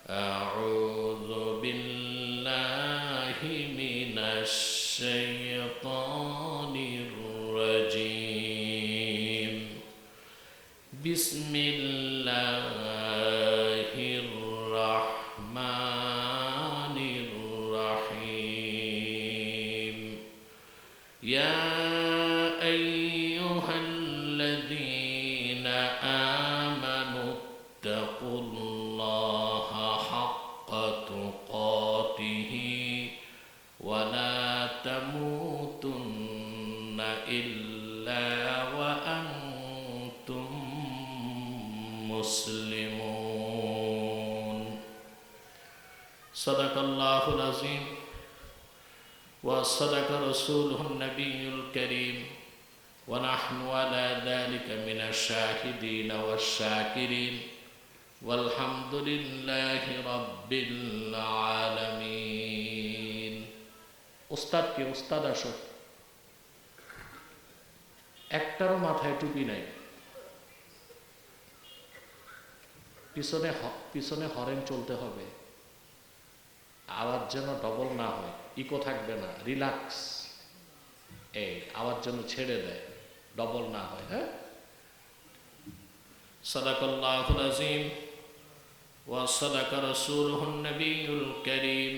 أعوذ بالله من الشيطان الرجيم بسم الله الرحمن الرحيم يا أيها الذين آمنوا اتقوا الله حق تقاته ولا تموتن إلا وأنتم مسلمون صدق الله العظيم وصدق رسوله النبي الكريم ونحن على ذلك من الشاهدين والشاكرين والحمد لله رب العالمين উস্তাদ কি উস্তাদ আসো একটারও মাথায় টুপি নাই পিছনে হরেন চলতে হবে আওয়াজ যেন ডবল না হয় ইকো থাকবে না রিল্যাক্স এই আওয়াজ যেন ছেড়ে দেয় ডবল না হয় হ্যাঁ সাদাকাল্লাহুল আযীম ওয়া সাদাকা রাসূলুহুন নাবিয়্যুল কারীম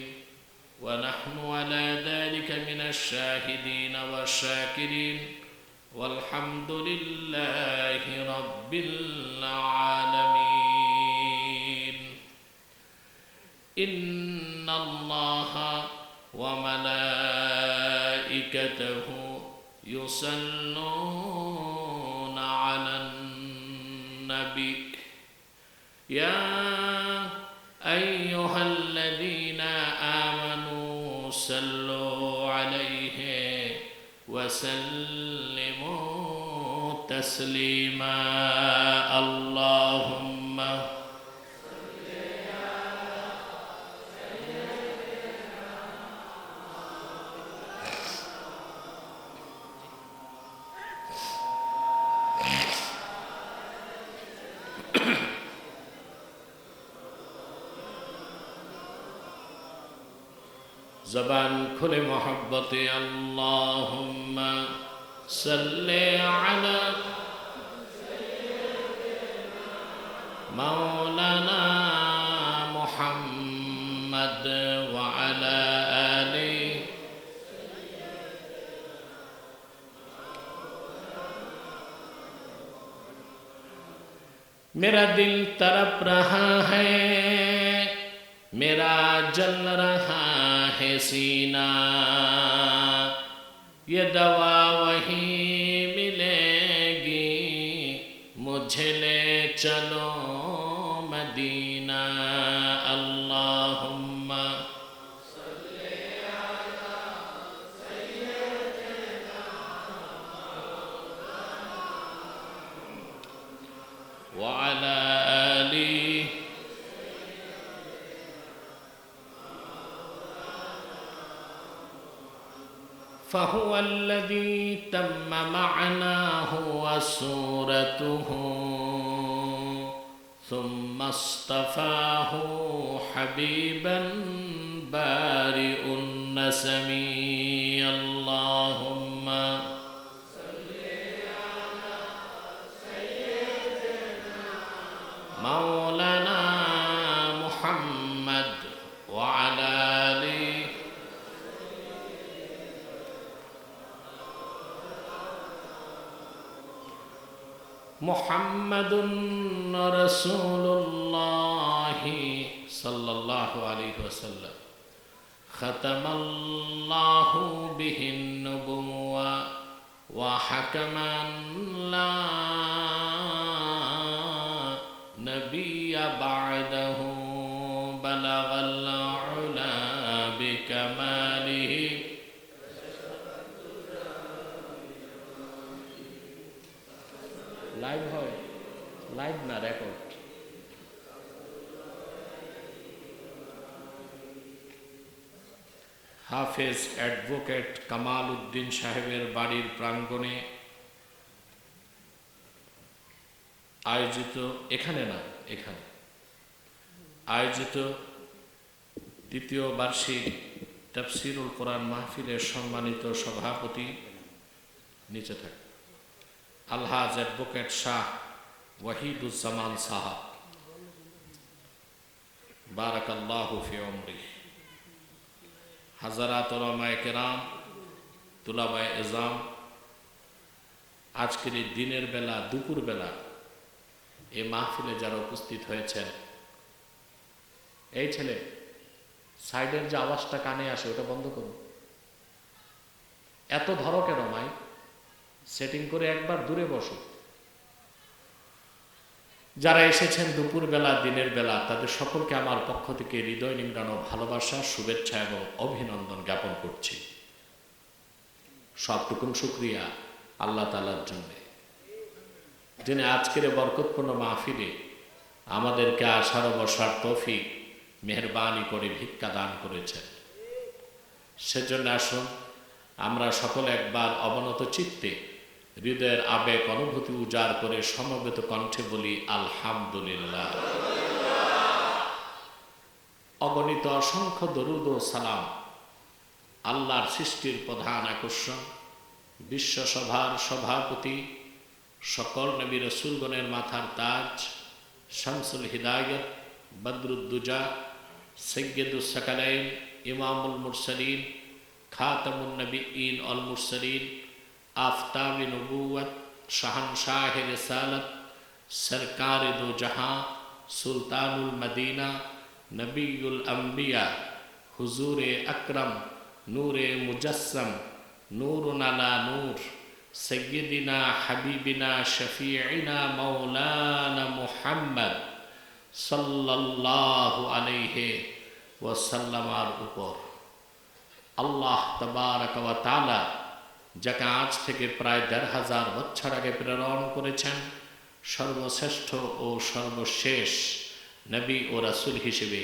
ওয়া নাহনু আলা যালিকা মিনাশ শাহিদিন ওয়াশ শাকিরিন ওয়াল হামদুলিল্লাহি রাব্বিল আলামিন ইন্নাল্লাহা ওয়া মালাইকাতাহু يصلون على النبي يا أيها الذين آمنوا صلوا عليه وسلموا تسليما اللهم زبان كل محبة اللهم صل على مولانا محمد وعلى آله मेरा दिल तड़प रहा है मेरा जल रहा है सीना ये दवा वहीं मिलेगी मुझे ले चलो मदीना अल्लाहुम्मा सल्ली अला सय्यिदिना व अला आलि فهو الذي تم معناه وصورته ثم اصطفاه حبيبا بارئ النسم اللهم صل على سيدنا مولانا محمد وعلى آله محمد رسول الله صلى الله عليه وسلم ختم الله به النبوة وحكما لا نبي بعده بلغ العلا بكماله লাইভ হয় লাইভ না রেকর্ড হাফেজ অ্যাডভোকেট কামাল উদ্দিন সাহেবের বাড়ির প্রাঙ্গণে আয়োজিত এখানে আয়োজিত দ্বিতীয় বার্ষিক তাফসীরুল কোরআন মাহফিলের সম্মানিত সভাপতি নিচে থাকে আলহাজ অ্যাডভোকেট শাহ ওয়াহিদুজ্জামান সাহাব, বারাকাল্লাহু ফি উমরি, হাজারাত উলামায়ে কেরাম, তুলাবায়ে ইজাম, আজকের এই দিনের বেলা দুপুর বেলা এই মাহফিলে যারা উপস্থিত হয়েছেন, এই ছেলে সাইডের যে আওয়াজটা কানে আসে ওটা বন্ধ করুন। এত ধরো কেন মাই? সেটিং করে একবার দূরে বসো। যারা এসেছেন দুপুর বেলা দিনের বেলা তাদের সকলকে আমার পক্ষ থেকে হৃদয় নিংড়ানো ভালোবাসা, শুভেচ্ছা এবং অভিনন্দন জ্ঞাপন করছি। সবটুকুন শুকরিয়া আল্লাহ তাআলার জন্য, যিনি আজকের বরকতপূর্ণ মাহফিলে আমাদেরকে আসার বসার তৌফিক মেহেরবানি করে ভিক্ষা দান করেছেন। সেজন্য আসুন আমরা সকলে একবার অবনত চিত্তে হৃদয়ের আবেগ অনুভূতি উজাড় করে সমবেত কণ্ঠে বলি আলহামদুলিল্লাহ। অগণিত অসংখ্য দরুদ ও সালাম আল্লাহর সৃষ্টির প্রধান আকর্ষণ, বিশ্বসভার সভাপতি, সকল নবী রাসূলগণের মাথার তাজ, শামসুল হিদায়াত, বদরুদ্দুজা, সাইয়্যিদুস সাকালাইন, ইমামুল মুরসালিন, খাতামুন নবিয়্যিন ওয়াল মুরসালিন, আফতাবে নবুওয়াত, শাহনশাহে রিসালাত, সরকারে দো জাহাঁ, সুলতানুল মদিনা, নবিয়ুল আম্বিয়া, হুজুরে আকরম, নূরে মুজাসসম, নূরুন আলা নূর, সাইয়্যিদিনা হাবিবিনা শফিঈনা মাওলানা মুহাম্মদ সাল্লাল্লাহু আলাইহি ওয়াসাল্লামের উপর আল্লাহ তাবারাকা ওয়া তাআলা যাকে আজ থেকে প্রায় ১৫০০ বছর আগে প্রেরণ করেছেন সর্বশ্রেষ্ঠ ও সর্বশেষ নবী ও রাসূল হিসেবে,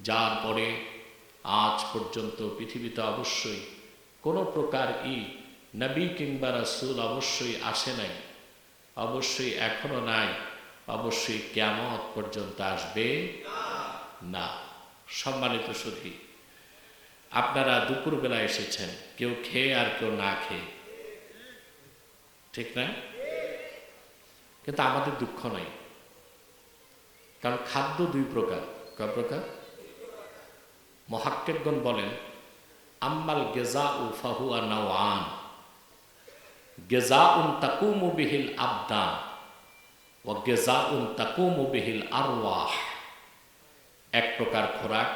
যার পরে আজ পর্যন্ত পৃথিবীতে অবশ্যই কোনো প্রকার নবী কিংবা রাসূল অবশ্যই আসে নাই, অবশ্যই এখনো নাই, অবশ্যই কিয়ামত পর্যন্ত আসবে না। সম্মানিত সুধী, আপনারা দুপুরবেলা এসেছেন, কেউ খেয়ে আর কেউ না খেয়ে, ঠিক না? কিন্তু আমাদের দুঃখ নাই, কারণ খাদ্য দুই প্রকার। কয় প্রকার? মুহাক্কিকগণ বলেন আম্মাল গিযাউ ফাহুয়া নাওআন, গিযাউন তাকুমু বিহিল আবদান ওয়া গিযাউন তাকুমু বিহিল আরওয়াহ। এক প্রকার খোরাক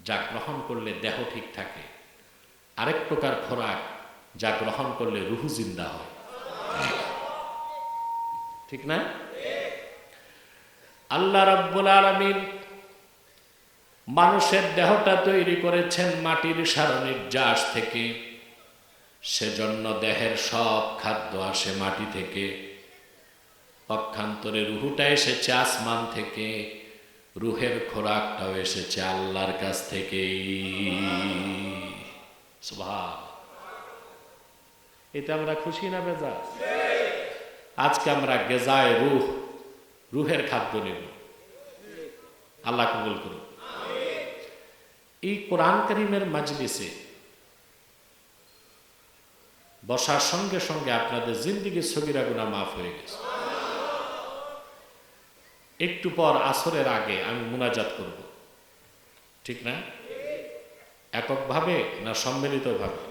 যা গ্রহণ করলে দেহ ঠিক থাকে, আরেক প্রকার খোরাক যা গ্রহণ করলে রুহ জিন্দা হয়, ঠিক না? আল্লাহ রাব্বুল আলামিন মানুষের দেহটা তৈরি করেছেন মাটির সারনির্যাস থেকে, সেজন্য দেহের সব খাদ্য আসে মাটি থেকে। পক্ষান্তরে রুহটা এসেছে আসমান থেকে, রুহের খোরাকটাও এসেছে আল্লাহর কাছ থেকে। সুবহান। এতে আমরা খুশি না বেজা? আজকে আমরা গেজায় রুহ, রুহের খাদ্য নেব। আল্লাহ কবুল করুন। এই কোরআন কারীমের মাজলিসে বসার সঙ্গে সঙ্গে আপনাদের জিন্দেগির সগীরা গুনাহ মাফ হয়ে গেছে। একটু পর আসরের আগে আমি মুনাজাত করব, ঠিক না? এককভাবে না সম্মিলিতভাবে?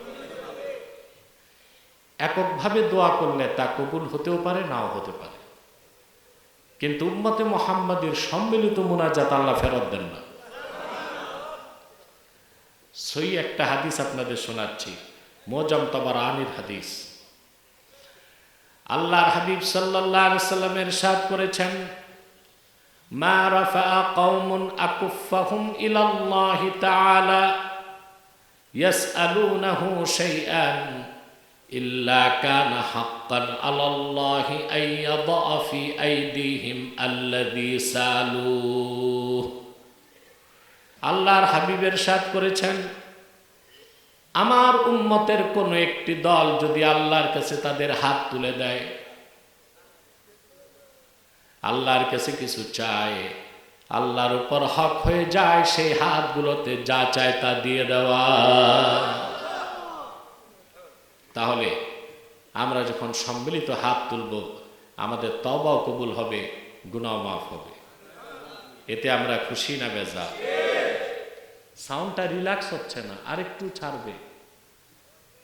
এককভাবে দোয়া করলে তা কবুল হতেও পারে, নাও হতে পারে, কিন্তু উম্মতে মুহাম্মাদের সম্মিলিত মুনাজাত আল্লাহ ফেরত দেন না। সহি একটা হাদিস আপনাদের শোনাচ্ছি, মুআজ্জাম তাবারানির হাদিস। আল্লাহর হাবিব সাল্লাল্লাহু আলাইহি ওয়াসাল্লাম ইরশাদ করেছেন, মা রাফা'a কওমুন আকুফাহুম ইলাল্লাহি তাআলা ইয়াসআলুনাহু শাইআন ইল্লা কানা হাক্কান আলাল্লাহি আন ইয়াদা ফি আইদিহিম আল্লাযী সালুহ। আল্লাহর হাবিব ইরশাদ করেছেন, আমার উম্মতের কোন একটি দল যদি আল্লাহর কাছে তাদের হাত তুলে দেয়, আল্লাহর কাছে কিছু চায়, আল্লাহর উপর হক হয়ে যায় সেই হাতগুলোতে যা চায় তা দিয়ে দেওয়া। তাহলে আমরা যখন সম্মিলিত হাত তুলব, আমাদের তওবাও কবুল হবে, গুনাহ মাফ হবে। এতে আমরা খুশি না বেজার? সাউন্ডটা রিল্যাক্স হচ্ছে না, আরেকটু ছাড়বে।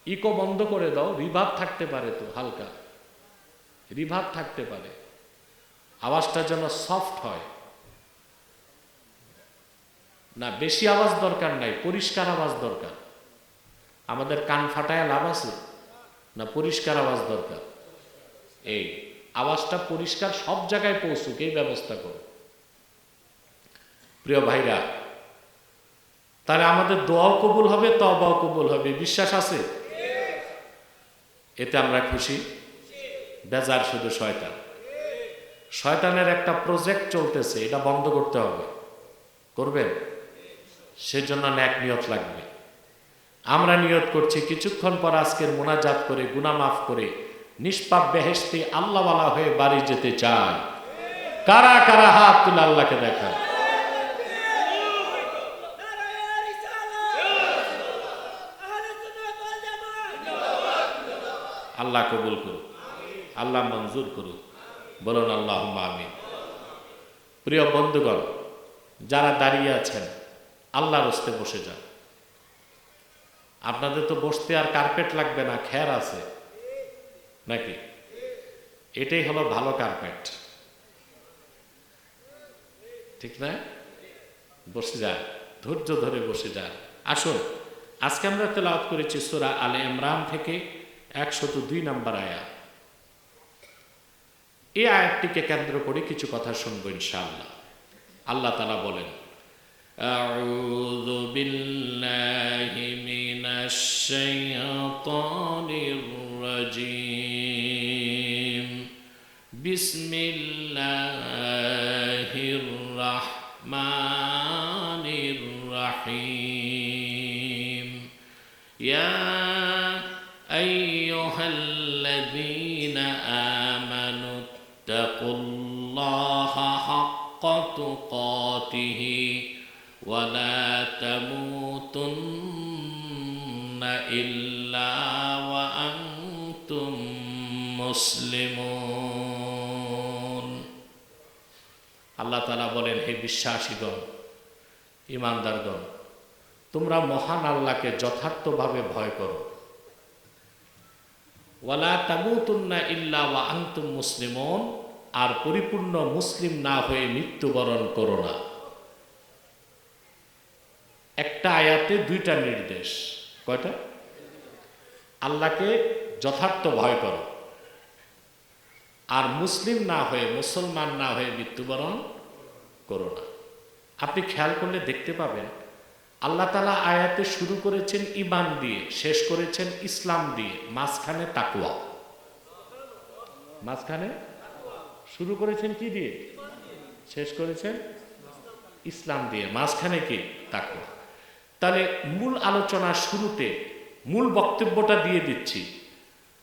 ইকো বন্ধ করে দাও, রিভার্ব থাকতে পারে তো, হালকা রিভার্ব থাকতে পারে, আওয়াজটা যেন সফট হয় না। বেশি আওয়াজ দরকার নাই, পরিষ্কার আওয়াজ দরকার। আমাদের কান ফাটায় লাভ আছে না, পরিষ্কার আওয়াজ দরকার। এই আওয়াজটা পরিষ্কার সব জায়গায় পৌঁছুক, এই ব্যবস্থা করো। প্রিয় ভাইরা, তাহলে আমাদের দোয়াও কবুল হবে, তওবাও কবুল হবে, বিশ্বাস আছে? এতে আমরা খুশি। বেজার শুধু শয়তান। শয়তানের একটা প্রজেক্ট চলতেছে, এটা বন্ধ করতে হবে। করবেন? সেজন্য নেক নিয়ত লাগবে। আমরা নিয়ত করছি কিছুক্ষণ পর আজকের মোনাজাত করে গুনাহ মাফ করে নিষ্পাপ বেহেশতে আল্লাহওয়ালা হয়ে বাড়ি যেতে চাই। কারা কারা হাত তুলে আল্লাহকে দেখা? আল্লাহ কবুল করুন, আল্লাহ মঞ্জুর করুন, বলুন আল্লাহুম্মা আমিন। প্রিয় বন্ধুগণ, যারা দাঁড়িয়ে আছেন আল্লাহর হস্তে বসে যান। আপনাদের তো বসতে আর কার্পেট লাগবে না, খের আছে নাকি? এটাই হলো ভালো কার্পেট, ঠিক না? বসে যান, ধৈর্য ধরে বসে যান। আসুন, আজকে আমরা তেলাওয়াত করেছি সূরা আলে ইমরান থেকে 102 নম্বর আয়াত। এই আয়াতটিকে কেন্দ্র করে কিছু কথা শুনবো ইনশাআল্লাহ। আল্লাহ তাআলা বলেন, আউযু বিল্লাহি মিনাশ শাইতানির রাজীম, বিসমিল্লাহির রাহমানির রাহিম, ইয়া আইয়ুহাল্লাযীনা আমানু ইত্তাকুল্লাহা হাক্কা তুকাতিহি ওয়া লা তামুতুন্না ইল্লা ওয়া আনতুম মুসলিমুন। আল্লাহ তাআলা বলেন, হে বিশ্বাসীগণ, ঈমানদারগণ, তোমরা মহান আল্লাহকে যথার্থভাবে ভয় করো। ওয়ালা তামুতুন্না ইল্লা ওয়া আনতুম মুসলিমুন, আর পরিপূর্ণ মুসলিম না হয়ে মৃত্যুবরণ করো না। একটা আয়াতে দুইটা নির্দেশ। কয়টা? আল্লাহকে যথার্থ ভয় করো, আর মুসলিম না হয়ে, মুসলমান না হয়ে মৃত্যুবরণ করো না। আপনি খেয়াল করলে দেখতে পাবেন আল্লাহ তাআলা আয়াতে শুরু করেছেন ঈমান দিয়ে, শেষ করেছেন ইসলাম দিয়ে, মাঝখানে তাকওয়া। মাঝখানে শুরু করেছেন কি দিয়ে? শেষ করেছেন ইসলাম দিয়ে, মাঝখানে কি? তাকওয়া। তাহলে মূল আলোচনার শুরুতে মূল বক্তব্যটা দিয়ে দিচ্ছি,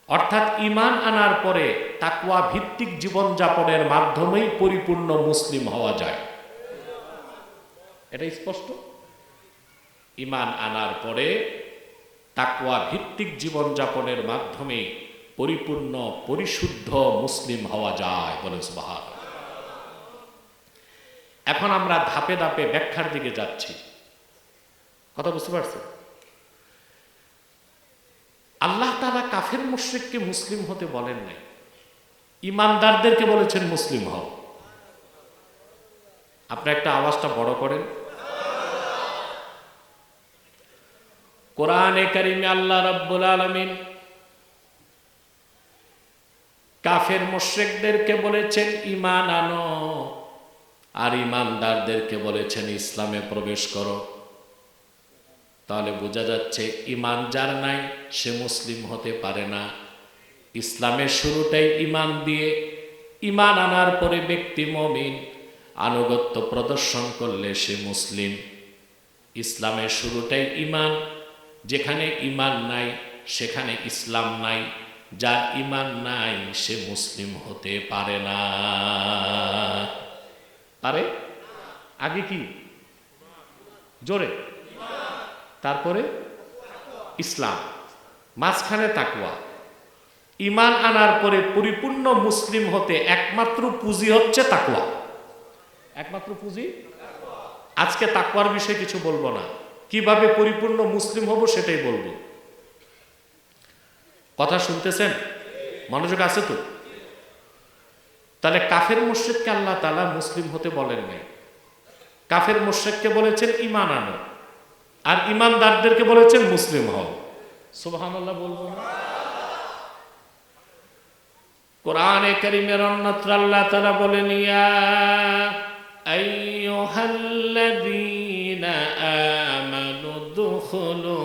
অর্থাৎ ঈমান আনার পরে তাকওয়া ভিত্তিক জীবনযাপনের মাধ্যমেই পরিপূর্ণ মুসলিম হওয়া যায়। এটা স্পষ্ট? ঈমান আনার পরে তাকওয়া ভিত্তিক জীবনযাপনের মাধ্যমে পরিপূর্ণ পরিশুদ্ধ মুসলিম হওয়া যায়। বলে সুবহানাল্লাহ। এখন আমরা ধাপে ধাপে ব্যাখ্যার দিকে যাচ্ছি। কথা বুঝতে পারছেন? আল্লাহ তাআলা কাফের মুশরিককে মুসলিম হতে বলেন নাই, ঈমানদারদেরকে বলেছেন মুসলিম হও। আপনি একটা আওয়াজটা বড় করেন। কোরআনে কারিমে আল্লাহ রাব্বুল আলামিন কাফের মুশরিকদেরকে বলেছেন ঈমান আনো, আর ঈমানদারদেরকে বলেছেন ইসলামে প্রবেশ করো। তাহলে বোঝা যাচ্ছে ঈমান যার নাই সে মুসলিম হতে পারে না। ইসলামের শুরুটাই ঈমান দিয়ে, ঈমান আনার পরে ব্যক্তি মুমিন, আনুগত্য প্রদর্শন করলে সে মুসলিম। ইসলামের শুরুটাই ঈমান, যেখানে ঈমান নাই সেখানে ইসলাম নাই। যার ঈমান নাই সে মুসলিম হতে পারে না। পারে? আগে কি? জোরে। তারপরে ইসলাম, মাঝখানে তাকওয়া। ঈমান আনার পরে পরিপূর্ণ মুসলিম হতে একমাত্র পুঁজি হচ্ছে তাকওয়া। একমাত্র পুঁজি। আজকে তাকওয়ার বিষয়ে কিছু বলবো না, কিভাবে পরিপূর্ণ মুসলিম হব সেটাই বলবো। কথা শুনতেছেন? মনোযোগ আছে তো? তাহলে কাফের মুশরিককে আল্লাহ তাআলা মুসলিম হতে বলেন নাই। কাফের মুশরিককে বলেছেন ঈমান আনো, আর ঈমানদারদেরকে বলেছেন মুসলিম হও। সুবহানাল্লাহ বলবো না? কোরআনে কারীমের অন্যত্র আল্লাহ তাআলা বলেন, ইয়া আইয়ুহাল্লাযীনা আমানু দুখুলু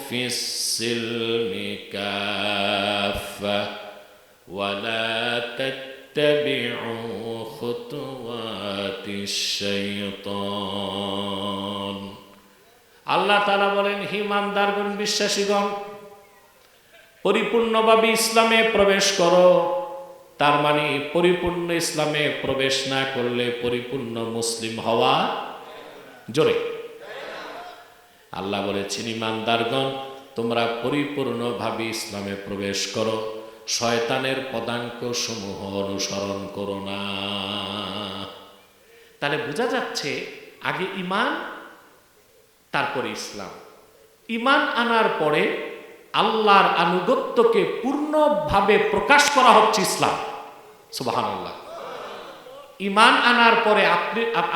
ফিস সিলমি কাফা ওয়া লা তাত্তাবিউ খুতুওয়াতিশ শাইতান। আল্লাহ তাআলা বলেন, হে ঈমানদারগণ, বিশ্বাসীগণ, পরিপূর্ণভাবে ইসলামে প্রবেশ করো। তার মানে পরিপূর্ণ ইসলামে প্রবেশ না করলে পরিপূর্ণ মুসলিম হওয়া জোরে। আল্লাহ বলেছেন, ঈমানদারগণ, তোমরা পরিপূর্ণভাবে ইসলামে প্রবেশ করো, শয়তানের পদাঙ্ক সমূহ অনুসরণ করো না। তাহলে বোঝা যাচ্ছে আগে ঈমান, তারপরে ইসলাম। ঈমান আনার পরে আল্লাহর আনুগত্যকে পূর্ণভাবে প্রকাশ করা হচ্ছে ইসলাম। সুবহানাল্লাহ। ঈমান আনার পরে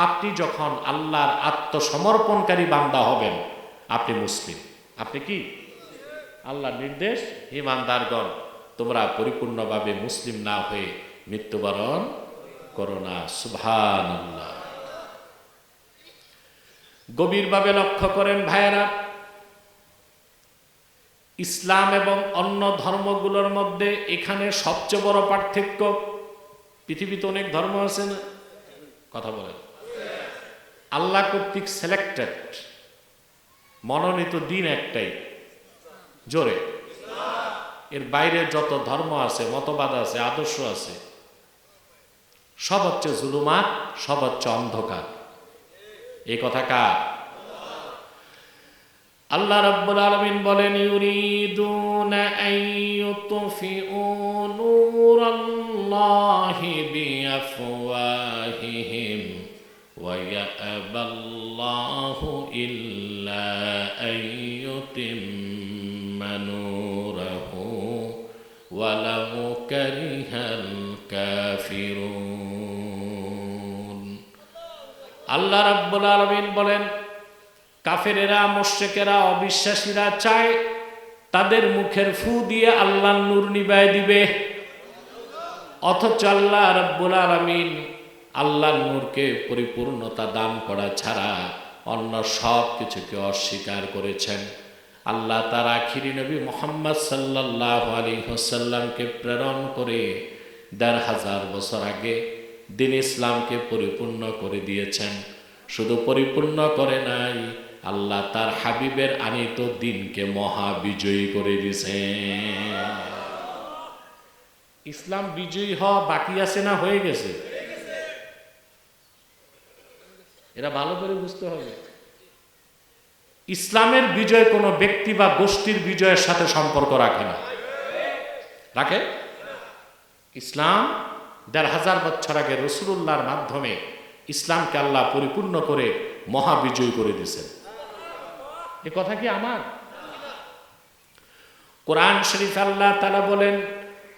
আপনি যখন আল্লাহর আত্মসমর্পণকারী বান্দা হবেন, আপনি মুসলিম। আপনি কি? আল্লাহর নির্দেশ, ঈমানদারগণ, তোমরা পরিপূর্ণভাবে মুসলিম না হয়ে মৃত্যুবরণ করো না। সুবহানাল্লাহ। গভীরভাবে লক্ষ্য করেন ভাইয়েরা, ইসলাম এবং অন্য ধর্মগুলোর মধ্যে এখানে সবচেয়ে বড় পার্থক্য, পৃথিবীতে অনেক ধর্ম আছে না? কথা বলেন। আল্লাহ কর্তৃক সিলেক্টেড মনোনীত দিন একটাই, জোরে। এর বাইরে যত ধর্ম আছে, মতবাদ আছে, আদর্শ আছে, সব হচ্ছে জুলুমাত, সব হচ্ছে অন্ধকার। এই কথা কার? আল্লাহ রাব্বুল আলামিন বলেন, ইউরিদুনা আইয়ুতফিউ নূরাল্লাহি বিআফওয়াহিহিম ওয়া ইয়াবাল্লাহু ইল্লা আইয়ুতিম্মা নূরাহু ওয়ালাউ কারিহাল কাফিরুন। আল্লাহ রাব্বুল আলামিন বলেন, কাফেরেরা, মুশরিকেরা, অবিশ্বাসীরা চায় তাদের মুখের ফু দিয়ে আল্লাহর নূর নিভায় দিবে, অথচ আল্লাহ রাব্বুল আলামিন আল্লাহর নূরকে পরিপূর্ণতা দান করা ছাড়া অন্য সব কিছুকে অস্বীকার করেছেন। আল্লাহ তার আখিরি নবী মুহাম্মদ সাল্লাল্লাহু আলাইহি ওয়াসাল্লামকে প্রেরণ করে ১৫০০ বছর আগে দ্বীন ইসলামকে পরিপূর্ণ করে দিয়েছেন। শুধু পরিপূর্ণ করে নাই, আল্লাহ তার হাবিবের আনিত দিনকে মহা বিজয়ী করে দিয়েছেন। ইসলাম বিজয়ী হওয়া বাকি আছে না হয়ে গেছে? এরা ভালো করে বুঝতে হবে। ইসলামের বিজয় কোনো ব্যক্তি বা গোষ্ঠীর বিজয়ের সাথে সম্পর্ক রাখে না। রাখে? ইসলাম ১৫০০ বছর আগে রাসূলুল্লাহর মাধ্যমে ইসলামকে আল্লাহ পরিপূর্ণ করে মহাবিজয়ী করে দিয়েছেন। এ কথা কি আমার? কোরআন শরীফ আল্লাহ তাআলা বলেন,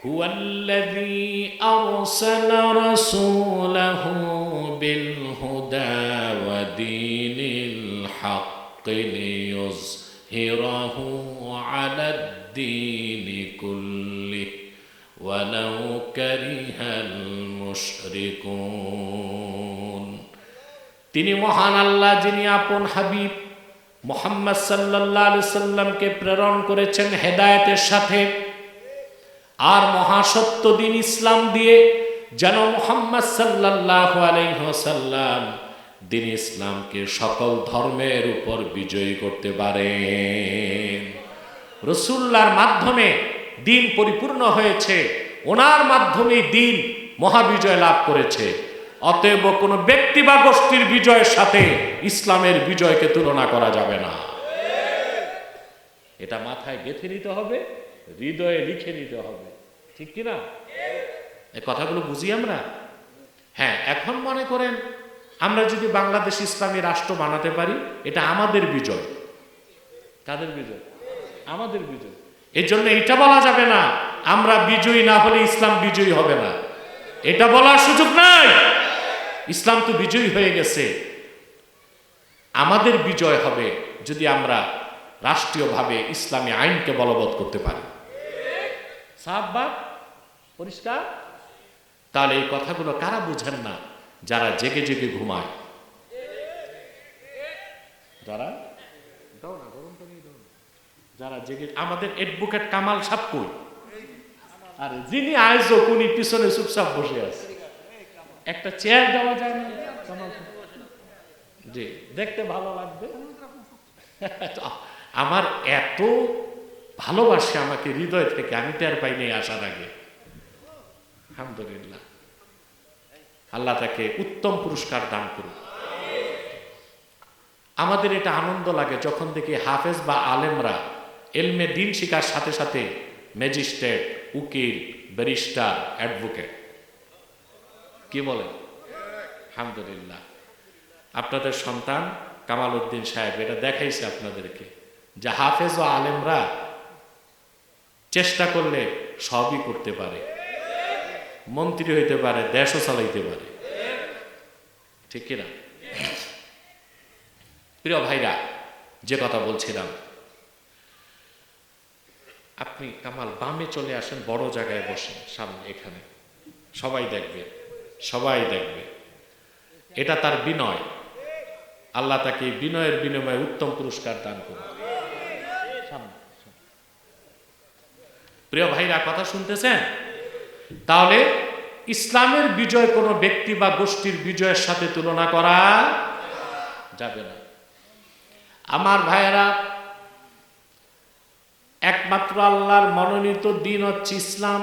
হুয়াল্লাযী আরসালা রাসূলাহু বিল হুদা ওয়া দীনিল হাক্কি লিইয়ুযহিরাহু আলাদ দীনি কুল্লিহি ওয়ালাউ কারিহাল মুশরিকুন। তিনি মহান আল্লাহ, যিনি আপন হাবিব মুহাম্মদ সাল্লাল্লাহু আলাইহি সাল্লামকে প্রেরণ করেছেন হেদায়েতের সাথে আর মহাসত্য দিন ইসলাম দিয়ে, যেন মুহাম্মদ সাল্লাল্লাহু আলাইহি ওয়াসাল্লাম দিন ইসলামকে সকল ধর্মের উপর বিজয়ী করতে পারেন। রাসূলুল্লাহর মাধ্যমে দিন পরিপূর্ণ হয়েছে, ওনার মাধ্যমে দিন মহাবিজয় লাভ করেছে। অতএব কোনো ব্যক্তি বা গোষ্ঠীর বিজয়ের সাথে ইসলামের বিজয়কে তুলনা করা যাবে না। এটা মাথায় গেঁথে নিতে হবে, হৃদয়ে লিখে নিতে হবে, ঠিক কিনা? এই কথাগুলো বুঝি আমরা। হ্যাঁ, এখন মনে করেন আমরা যদি বাংলাদেশ ইসলামী রাষ্ট্র বানাতে পারি, এটা আমাদের বিজয়। কাদের বিজয়? আমাদের বিজয়। এই জন্য এটা বলা যাবে না আমরা বিজয়ী না হলে ইসলাম বিজয়ী হবে না, এটা বলার সুযোগ নাই। ইসলাম তো বিজয়ী হয়ে গেছে। আমাদের বিজয় হবে যদি আমরা রাষ্ট্রীয়ভাবে ইসলামী আইনকে বলবৎ করতে পারি। সাহাবাত পরিষ্কার? তাহলে এই কথাগুলো কারা বুঝেন না? যারা জেগে জেগে ঘুমায়, যারা যারা জেগে। আমাদের অ্যাডভোকেট কামাল সাহেব কই? আর যিনি আয়োজক উনি পিছনে চুপচাপ বসে আছে। একটা চেয়ার দেওয়া যায় না? জি, দেখতে ভালো লাগবে। আমার এত ভালোবাসে আমাকে হৃদয় থেকে, আমি টের পাইনি আসার আগে। আলহামদুলিল্লাহ, আল্লাহ তাকে উত্তম পুরস্কার দান করুন। আমাদের এটা আনন্দ লাগে যখন দেখি হাফেজ বা আলেমরা এলমে দিন শিকার সাথে সাথে ম্যাজিস্ট্রেট, উকিল, ব্যারিস্টার, অ্যাডভোকেট। কি বলেন? আলহামদুলিল্লাহ, আপনাদের সন্তান কামাল উদ্দিন সাহেব এটা দেখাইছে আপনাদেরকে যে হাফেজ ও আলেমরা চেষ্টা করলে সবই করতে পারে, মন্ত্রী হইতে পারে, দেশও চালাইতে পারে, ঠিক কিনা? প্রিয় ভাইরা, যে কথা বলছিলাম, আপনি কামাল বামে চলে আসেন, বড় জায়গায় বসেন, সামনে এখানে সবাই দেখবে, সবাই দেখবে। এটা তার বিনয়। আল্লাহ তাকে বিনয়ের বিনিময়ে উত্তম পুরস্কার দান করুন। প্রিয় ভাইরা, কথা শুনতেছেন? তাহলে ইসলামের বিজয় কোনো ব্যক্তি বা গোষ্ঠীর বিজয়ের সাথে তুলনা করা যাবে না। আমার ভাইয়েরা, একমাত্র আল্লাহর মনোনীত দিন হচ্ছে ইসলাম।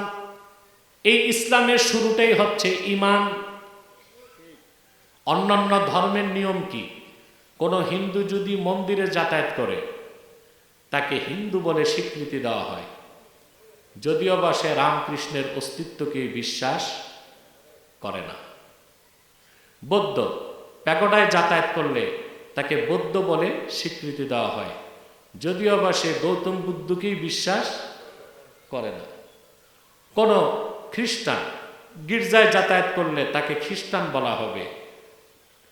এই ইসলামের শুরুটাই হচ্ছে ঈমান। অন্যান্য ধর্মের নিয়ম কি? কোনো হিন্দু যদি মন্দিরে যাতায়াত করে তাকে হিন্দু বলে স্বীকৃতি দেওয়া হয়, যদিও বা সে রামকৃষ্ণের অস্তিত্বকে বিশ্বাস করে না। বৌদ্ধ প্যাগোডায় যাতায়াত করলে তাকে বৌদ্ধ বলে স্বীকৃতি দেওয়া হয়, যদিও বা সে গৌতম বুদ্ধকেই বিশ্বাস করে না। কোনো খ্রিস্টান গির্জায় যাতায়াত করলে তাকে খ্রিস্টান বলা হবে,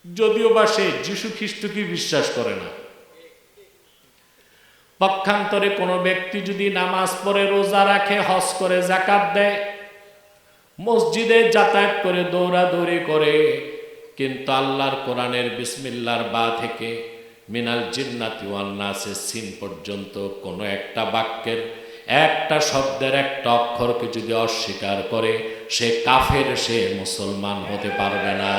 যদিও বা সে যীশু খ্রিস্টকেই বিশ্বাস করে না। পক্ষান্তরে কোনো ব্যক্তি যদি নামাজ পড়ে, রোজা রাখে, হজ করে, যাকাত দেয়, মসজিদে যাতায়াত করে, দৌড়াদৌড়ি করে, কিন্তু আল্লাহর কোরআনের বিসমিল্লাহর বা থেকে মিনাল জিন্নাতি ওয়ান নাসের সিন পর্যন্ত কোনো একটা বাক্যের একটা শব্দের একটা অক্ষরকে যদি অস্বীকার করে, সে কাফের, সে মুসলমান হতে পারবে না।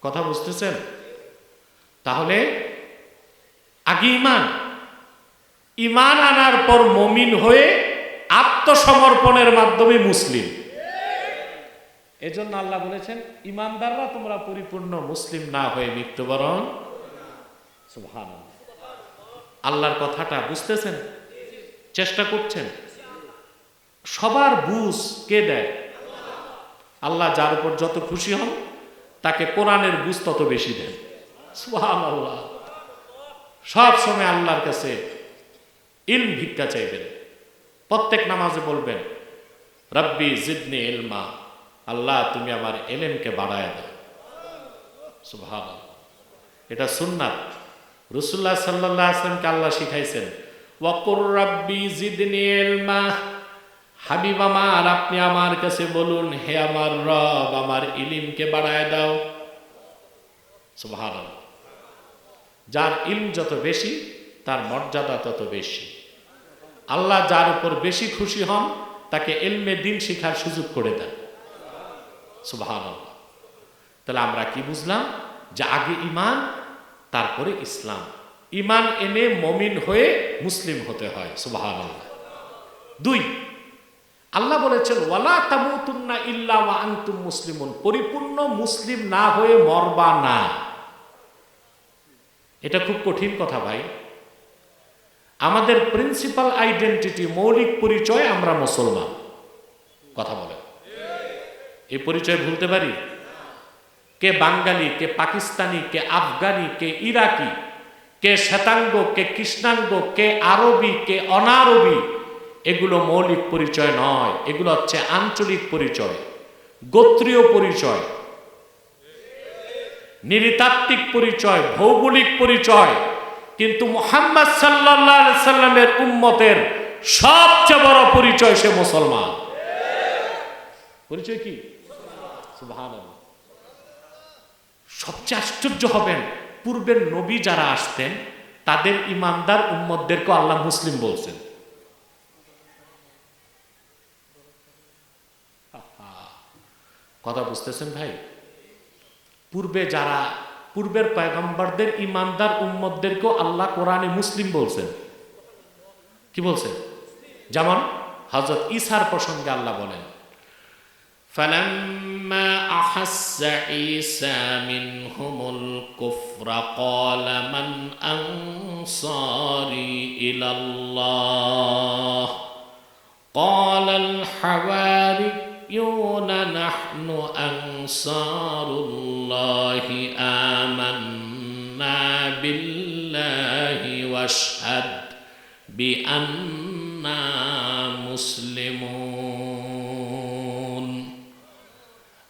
কথা বুঝতেছেন? তাহলে আগে ঈমান আনার পর মুমিন হয়ে আত্মসমর্পণের মাধ্যমে মুসলিম। এজন্য আল্লাহ বলেছেন, ঈমানদাররা তোমরা পরিপূর্ণ মুসলিম না হয়ে মৃত্যুবরণ। সুবহানাল্লাহ। আল্লাহর কথাটা বুঝতেছেন? চেষ্টা করছেন? সবার বুঝ কে দেয়? আল্লাহ যার উপর যত খুশি হন তাকে কোরআনের বুঝ তত বেশি দেন। সুবহানাল্লাহ। সব সময় আল্লাহর কাছে ইলম ভিক্ষা চাইবেন। প্রত্যেক নামাজে বলবেন, রব্বি জিদনি ইলমা, আল্লাহ তুমি আমার ইলমকে বাড়ায় দাও। সুবহানাল্লাহ। এটা সুন্নাত। রাসূলুল্লাহ সাল্লাল্লাহু আলাইহি ওয়াসাল্লামকে আল্লাহ শিখাইছেন, ওয়াকুর রব্বি জিদনি ইলমা, হাবিব আমার আপনি আমার কাছে বলুন, হে আমার রব আমার ইলমকে বাড়ায় দাও। সুবহানাল্লাহ। যার ইলম যত বেশি তার মর্যাদা তত বেশি। আল্লাহ যার উপর বেশি খুশি হন তাকে ইলমে দ্বীন শিখার সুযোগ করে দেন। সুবহানাল্লাহ। তাহলে আমরা কি বুঝলাম? যে আগে ঈমান তারপরে ইসলাম। ঈমান এনে মুমিন হয়ে মুসলিম হতে হয়। সুবহানাল্লাহ। 2, আল্লাহ বলেছেন ওয়ালা তামুতুন্না ইল্লা ওয়া আনতুম মুসলিমুন, পরিপূর্ণ মুসলিম না হয়ে মরবা না। এটা খুব কঠিন কথা ভাই। আমাদের প্রিন্সিপাল আইডেন্টিটি, মৌলিক পরিচয়, আমরা মুসলমান। কথা বলেন, এই পরিচয় ভুলতে পারি? কে বাঙালি, কে পাকিস্তানি, কে আফগানি, কে ইরাকি, কে শ্বেতাঙ্গ, কে কৃষ্ণাঙ্গ, কে আরবি, কে অনারবি, এগুলো মৌলিক পরিচয় নয়। এগুলো হচ্ছে আঞ্চলিক পরিচয়, গোত্রীয় পরিচয়, নৃতাত্ত্বিক পরিচয়, ভৌগোলিক পরিচয়। কিন্তু মুহাম্মদ সাল্লাল্লাহু আলাইহি সাল্লামের উম্মতের সবচেয়ে বড় পরিচয় সে মুসলমান। পরিচয় কি? সুবহানাল্লাহ। সবচেয়ে আশ্চর্য হবেন, পূর্বের নবী যারা আসতেন তাদের ইমানদার উম্মতদেরকে আল্লাহ মুসলিম বলছেন। কথা বুঝতেছেন ভাই? পূর্বের পয়গম্বরদের ইমানদার উম্মতদেরকেও আল্লাহ কোরআনে মুসলিম বলছেন। কি বলছেন? যেমন হযরত ঈসার প্রসঙ্গে আল্লাহ বলেন فَلَمَّا أَحَسَّ عِيسَى مِنْهُمُ الْكُفْرَ قَالَ مَنْ أَنصَارِي إِلَى اللَّهِ قَالَ الْحَوَارِيُّونَ نَحْنُ أَنصَارُ اللَّهِ آمَنَّا بِاللَّهِ وَاشْهَدْ بِأَنَّا মুসলিমুন।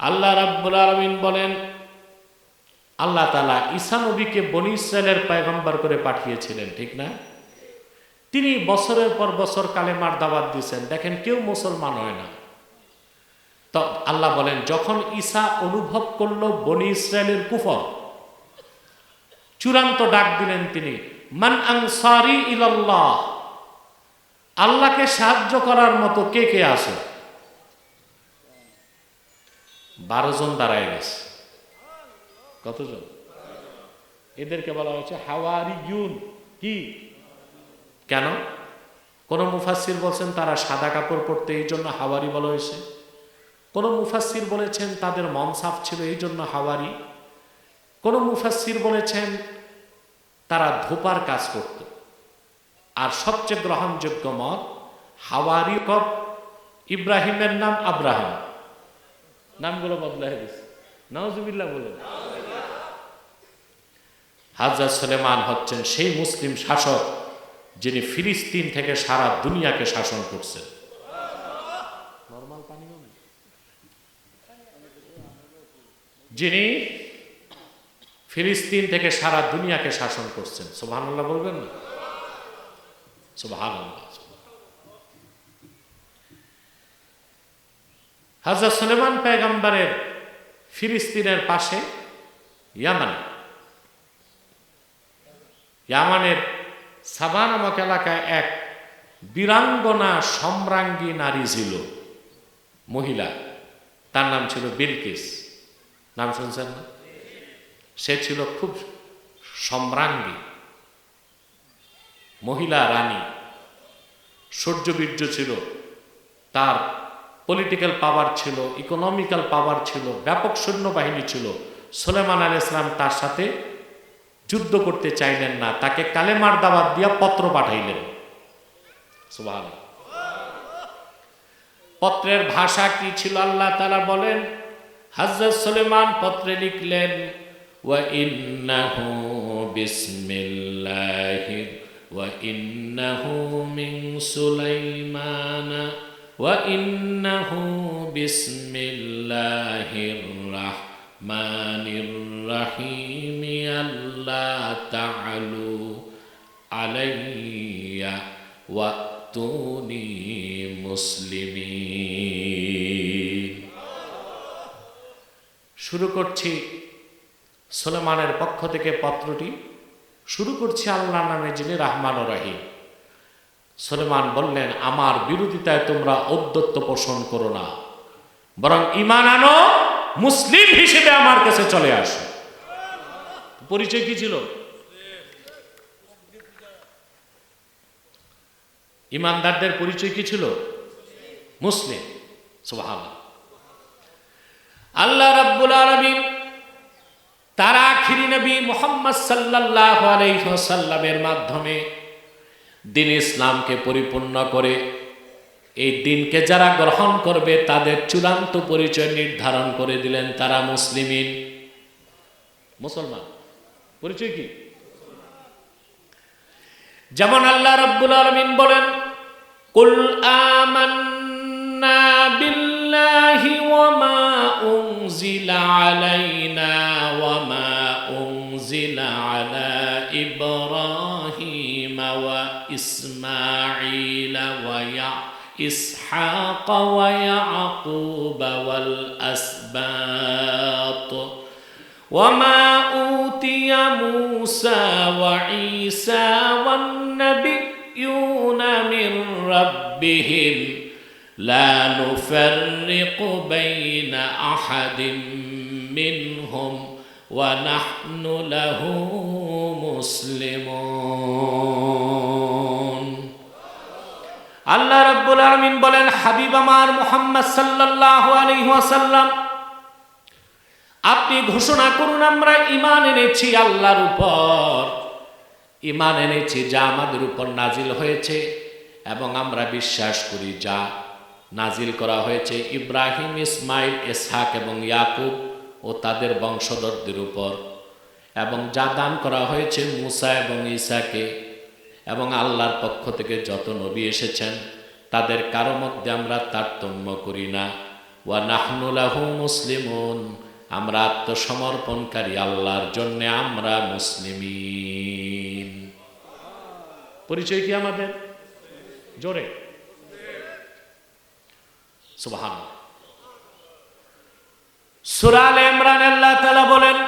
আল্লাহ রাব্বুল আলামিন বলেন, আল্লাহ তাআলা ঈসা নবীকে বনী ইসরায়েলের পয়গম্বর করে পাঠিয়েছিলেন, ঠিক না? তিনি বছরের পর বছর কালেমার দাওয়াত দিয়েছেন, দেখেন কেউ মুসলমান হয় না। তো আল্লাহ বলেন, যখন ঈসা অনুভব করলো বনী ইসরায়েলের কুফর, চূড়ান্ত ডাক দিলেন তিনি, মান আনসারি ইলাল্লাহ, আল্লাহকে সাহায্য করার মতো কে কে আছে? 12 জন দাঁড়ায় গেছে। কতজন? এদেরকে বলা হয়েছে হাওয়ারিয়ুন। কি? কেন? কোন মুফাসসির বলছেন তারা সাদা কাপড় পরতে, এই জন্য হাওয়ারি বলা হয়েছে। কোন মুফাসসির বলেছেন তাদের মন সাফ ছিল, এই জন্য হাওয়ারি। কোন মুফাসসির বলেছেন তারা ধোপার কাজ করত। আর সবচেয়ে গ্রহণযোগ্য মত, হাওয়ারি কব ইব্রাহিমের নাম আব্রাহাম, নামগুলো বদলায় গেছে। নাউজুবিল্লাহ বলেন। হযরত সুলেমান হচ্ছেন সেই মুসলিম শাসক যিনি ফিলিস্তিন থেকে সারা দুনিয়াকে শাসন করছেন। যিনি ফিলিস্তিন থেকে সারা দুনিয়াকে শাসন করছেন। সুবহানাল্লাহ বলবেন না? সুবহানাল্লাহ। হযরত সুলেমান পয়গম্বরের ফিলিস্তিনের পাশে ইয়ামানের সাবা নামক এলাকায় এক বীরাঙ্গনা সম্রাঙ্গী নারী ছিল, মহিলা। তার নাম ছিল বিলকিস। নাম শুনছেন না? সে ছিল খুব সম্রাঙ্গী মহিলা রানী, সূর্যবীর্য ছিল তার, পলিটিক্যাল পাওয়ার ছিল, ইকোনমিক্যাল পাওয়ার ছিল, ব্যাপক সৈন্যবাহিনী ছিল। সুলেমান আলাইহিস সালাম তার সাথে যুদ্ধ করতে চাইলেন না, তাকে কালেমার দাওয়াত দিয়া পত্র পাঠাইলেন। সুবহানাল্লাহ। পত্রের ভাষা কি ছিল আল্লাহ তাআলা বলেন, হযরত সুলেমান পত্রে লিখলেন, ওয়া ইন্নাহু বিসমিল্লাহির ওয়া ইন্নাহু মিন সুলাইমানা ওয়া ইন্নাহু বিসমিল্লাহির রাহমানির রাহিম আল্লাহ তাআলু আলাইয়া ওয়াতুনি মুসলিমিন। শুরু করছি সুলেমানের পক্ষ থেকে পত্রটি, শুরু করছি আল্লাহর নামে যিনি রহমান ও রহিম। সুলেমান বললেন, আমার বিরোধিতায় তোমরা ঔদ্ধত্য পোষণ করো না, বরং ঈমান আনো, মুসলিম হিসেবে আমার কাছে চলে আসো। পরিচয় কি ছিল? ইমানদারদের পরিচয় কি ছিল? মুসলিম। সুবহানাল্লাহ। আল্লাহ রাব্বুল আলামিন তার আখিরি নবী মুহাম্মদ সাল্লাল্লাহু আলাইহি ওয়াসাল্লামের মাধ্যমে দ্বীন ইসলামকে পরিপূর্ণ করে এই দিনকে যারা গ্রহণ করবে তাদের চূড়ান্ত পরিচয় নির্ধারণ করে দিলেন, তারা মুসলিমিন, মুসলমান। পরিচয় কি? যেমন আল্লাহ রাব্বুল আলামিন বলেন, কুল আমান্না বিল্লাহি ওয়া মা উনজিলা আলাইনা ওয়া মা উনজিলা আলা ইব্রাহিম ওয়া ইসমাঈল ওয়া ইসহাক ওয়া ইয়াকুব ওয়াল আসবাত وما أوتي موسى وعيسى والنبيون من ربهم لا نفرق بين أحد منهم ونحن له مسلمون। আল্লাহ রাব্বুল আলামিন বলেন, হাবিব আমার মুহাম্মদ সাল্লাল্লাহু আলাইহি ওয়াসাল্লাম, আপনি ঘোষণা করুন, আমরা ঈমান এনেছি আল্লাহর উপর, ঈমান এনেছি যা আমাদের উপর নাজিল হয়েছে, এবং আমরা বিশ্বাস করি যা নাজিল করা হয়েছে ইব্রাহিম, ইসমাইল, ইসহাক এবং ইয়াকুব ও তাদের বংশধরদের উপর, এবং যা দান করা হয়েছে মুসা এবং ঈসাকে, এবং আল্লাহর পক্ষ থেকে যত নবী এসেছেন তাদের কারো মধ্যে আমরা তারতম্য করি না। ওয়া নাহনু লাহু মুসলিমুন, আমরা আত্মসমর্পণকারী আল্লাহর জন্য, আমরা মুসলিমিন। পরিচয় কি আমাদের? জোরে সুবহানাল্লাহ। সূরা আলে ইমরান আল্লাহ তাআলা বলেন,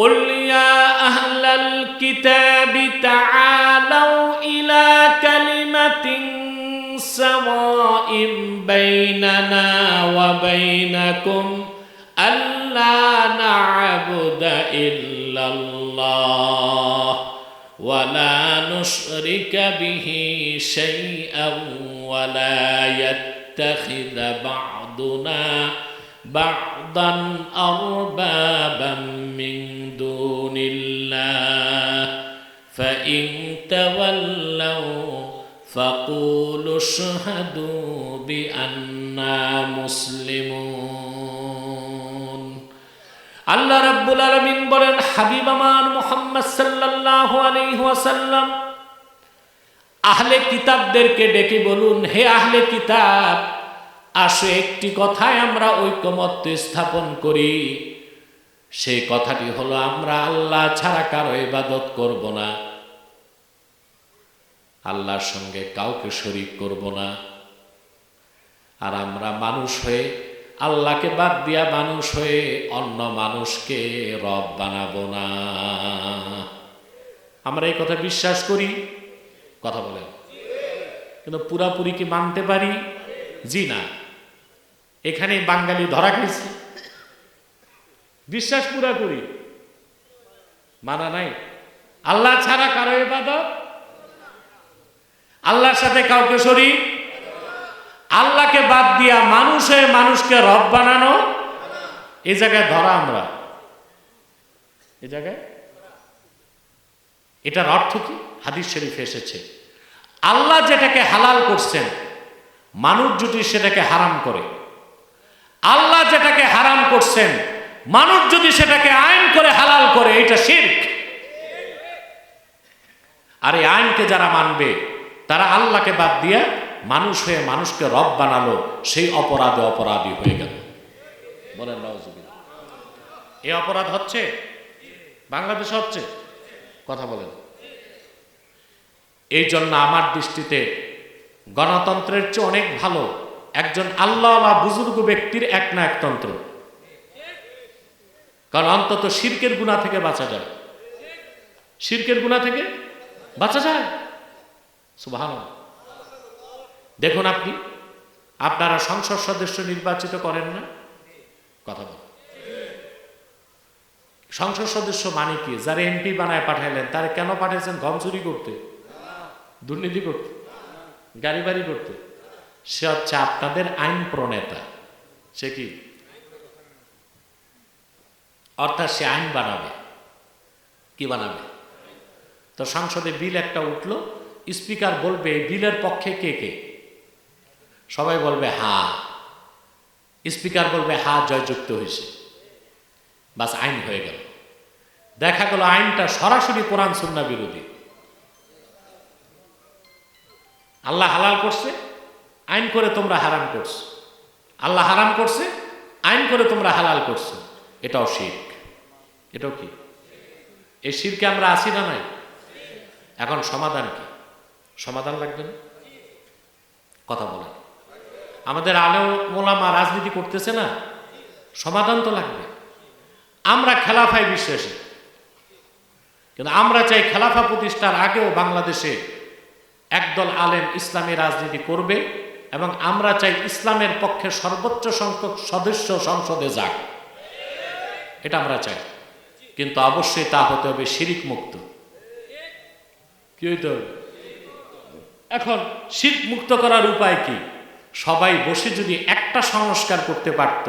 কুল ইয়া আহলাল কিতাবি তাআলাউ ইলা কালিমাতিন সাওয়াইন বাইনানা ওয়া বাইনাকুম আল্লা না'বুদা ইল্লাল্লাহ ওয়া লা নুশরিকা বিহি শাইআন ওয়া লা ইয়াত্তাখিযা বা'দুনা বা'দান আরবাবান মিন দুনিল্লাহ ফাইন তাওয়াল্লাউ ফাকুলু আশহাদু বিআন্না মুসলিমুন। আল্লাহ রাব্বুল আলামিন বলেন, হাবিব আমার মুহাম্মদ সাল্লাল্লাহু আলাইহি ওয়াসাল্লাম, আহলে কিতাবদেরকে ডেকে বলুন, হে আহলে কিতাব, আসো একটি কথায় আমরা ঐকমত্য স্থাপন করি। সেই কথাটি হলো, আমরা আল্লাহ ছাড়া কারো ইবাদত করব না, আল্লাহর সঙ্গে কাউকে শরীক করব না, আর আমরা মানুষ হয়ে, আল্লাহকে বাদ দিয়া মানুষ হয়ে অন্য মানুষকে রব বানাবো না। আমরা এই কথা বিশ্বাস করি, কথা বলেন, কিন্তু পুরাপুরি কি মানতে পারি? জি না। এখানে বাঙালি ধরা খেয়েছে, বিশ্বাস পুরা করি, মানা নাই। আল্লাহ ছাড়া কারো ইবাদত, আল্লাহর সাথে কাউকে শরীক, আল্লাহকে বাদ দিয়া মানুষ হয়ে মানুষকে রব বানানো, এই জায়গায় ধরা আমরা। এই জায়গায় এটার অর্থ কি? হাদিস শরীফে এসেছে, আল্লাহ যেটাকে হালাল করছেন, মানুষ যদি সেটাকে হারাম করে, আল্লাহ যেটাকে হারাম করছেন, মানুষ যদি সেটাকে আইন করে হালাল করে, এটা শিরক। আর এই আইনকে যারা মানবে তারা আল্লাহকে বাদ দিয়ে মানুষ হয়ে মানুষকে রব বানালো, সেই অপরাধে অপরাধী হয়ে গেল। বলেন নাউজুবিল্লাহ। এই অপরাধ হচ্ছে বাংলাদেশে, হচ্ছে, কথা বলেন। এই জন্য আমার দৃষ্টিতে গণতন্ত্রের চেয়ে অনেক ভালো একজন আল্লাহওয়ালা বুজুর্গ ব্যক্তির এক না একতন্ত্র, কারণ অন্তত শিরকের গুনাহ থেকে বাঁচা যায়, শিরকের গুনাহ থেকে বাঁচা যায়। সুবহানাল্লাহ। দেখুন, আপনারা সংসদ সদস্য নির্বাচিত করেন না, কথা বল, সংসদ সদস্য মানে কি? যারা এমপি বানায় পাঠাইলেন তারা কেন পাঠাইছেন? গম চুরি করতে, দুর্নীতি করতে, গাড়ি বাড়ি করতে? সে হচ্ছে আপনাদের আইন প্রণেতা। সে কি? অর্থাৎ সে আইন বানাবে। কি বানাবে? তো সংসদে বিল একটা উঠলো, স্পিকার বলবে এই বিলের পক্ষে কে কে? সবাই বলবে হা। স্পিকার বলবে হা, জয়যুক্ত হয়েছে, বাস আইন হয়ে গেল। দেখা গেল আইনটা সরাসরি কোরআন সুন্নাহ বিরোধী। আল্লাহ হালাল করছে, আইন করে তোমরা হারাম করছো। আল্লাহ হারাম করছে, আইন করে তোমরা হালাল করছো। এটাও শিরক। এটাও কি? এই শিরকে আমরা আছি না নাই? এখন সমাধান কি? সমাধান লাগবে না? কথা বলেন। আমাদের আলেম ওলামা রাজনীতি করতেছে না, সমাধান তো লাগবে। আমরা খেলাফায় বিশ্বাসী, কিন্তু আমরা চাই খেলাফা প্রতিষ্ঠার আগেও বাংলাদেশে একদল আলেম ইসলামী রাজনীতি করবে, এবং আমরা চাই ইসলামের পক্ষে সর্বোচ্চ সংখ্যক সদস্য সংসদে যাক। এটা আমরা চাই, কিন্তু অবশ্যই তা হতে হবে শিরক মুক্ত। কি হইতে হবে? এখন শিরক মুক্ত করার উপায় কি? সবাই বসে যদি একটা সংস্কার করতে পারত,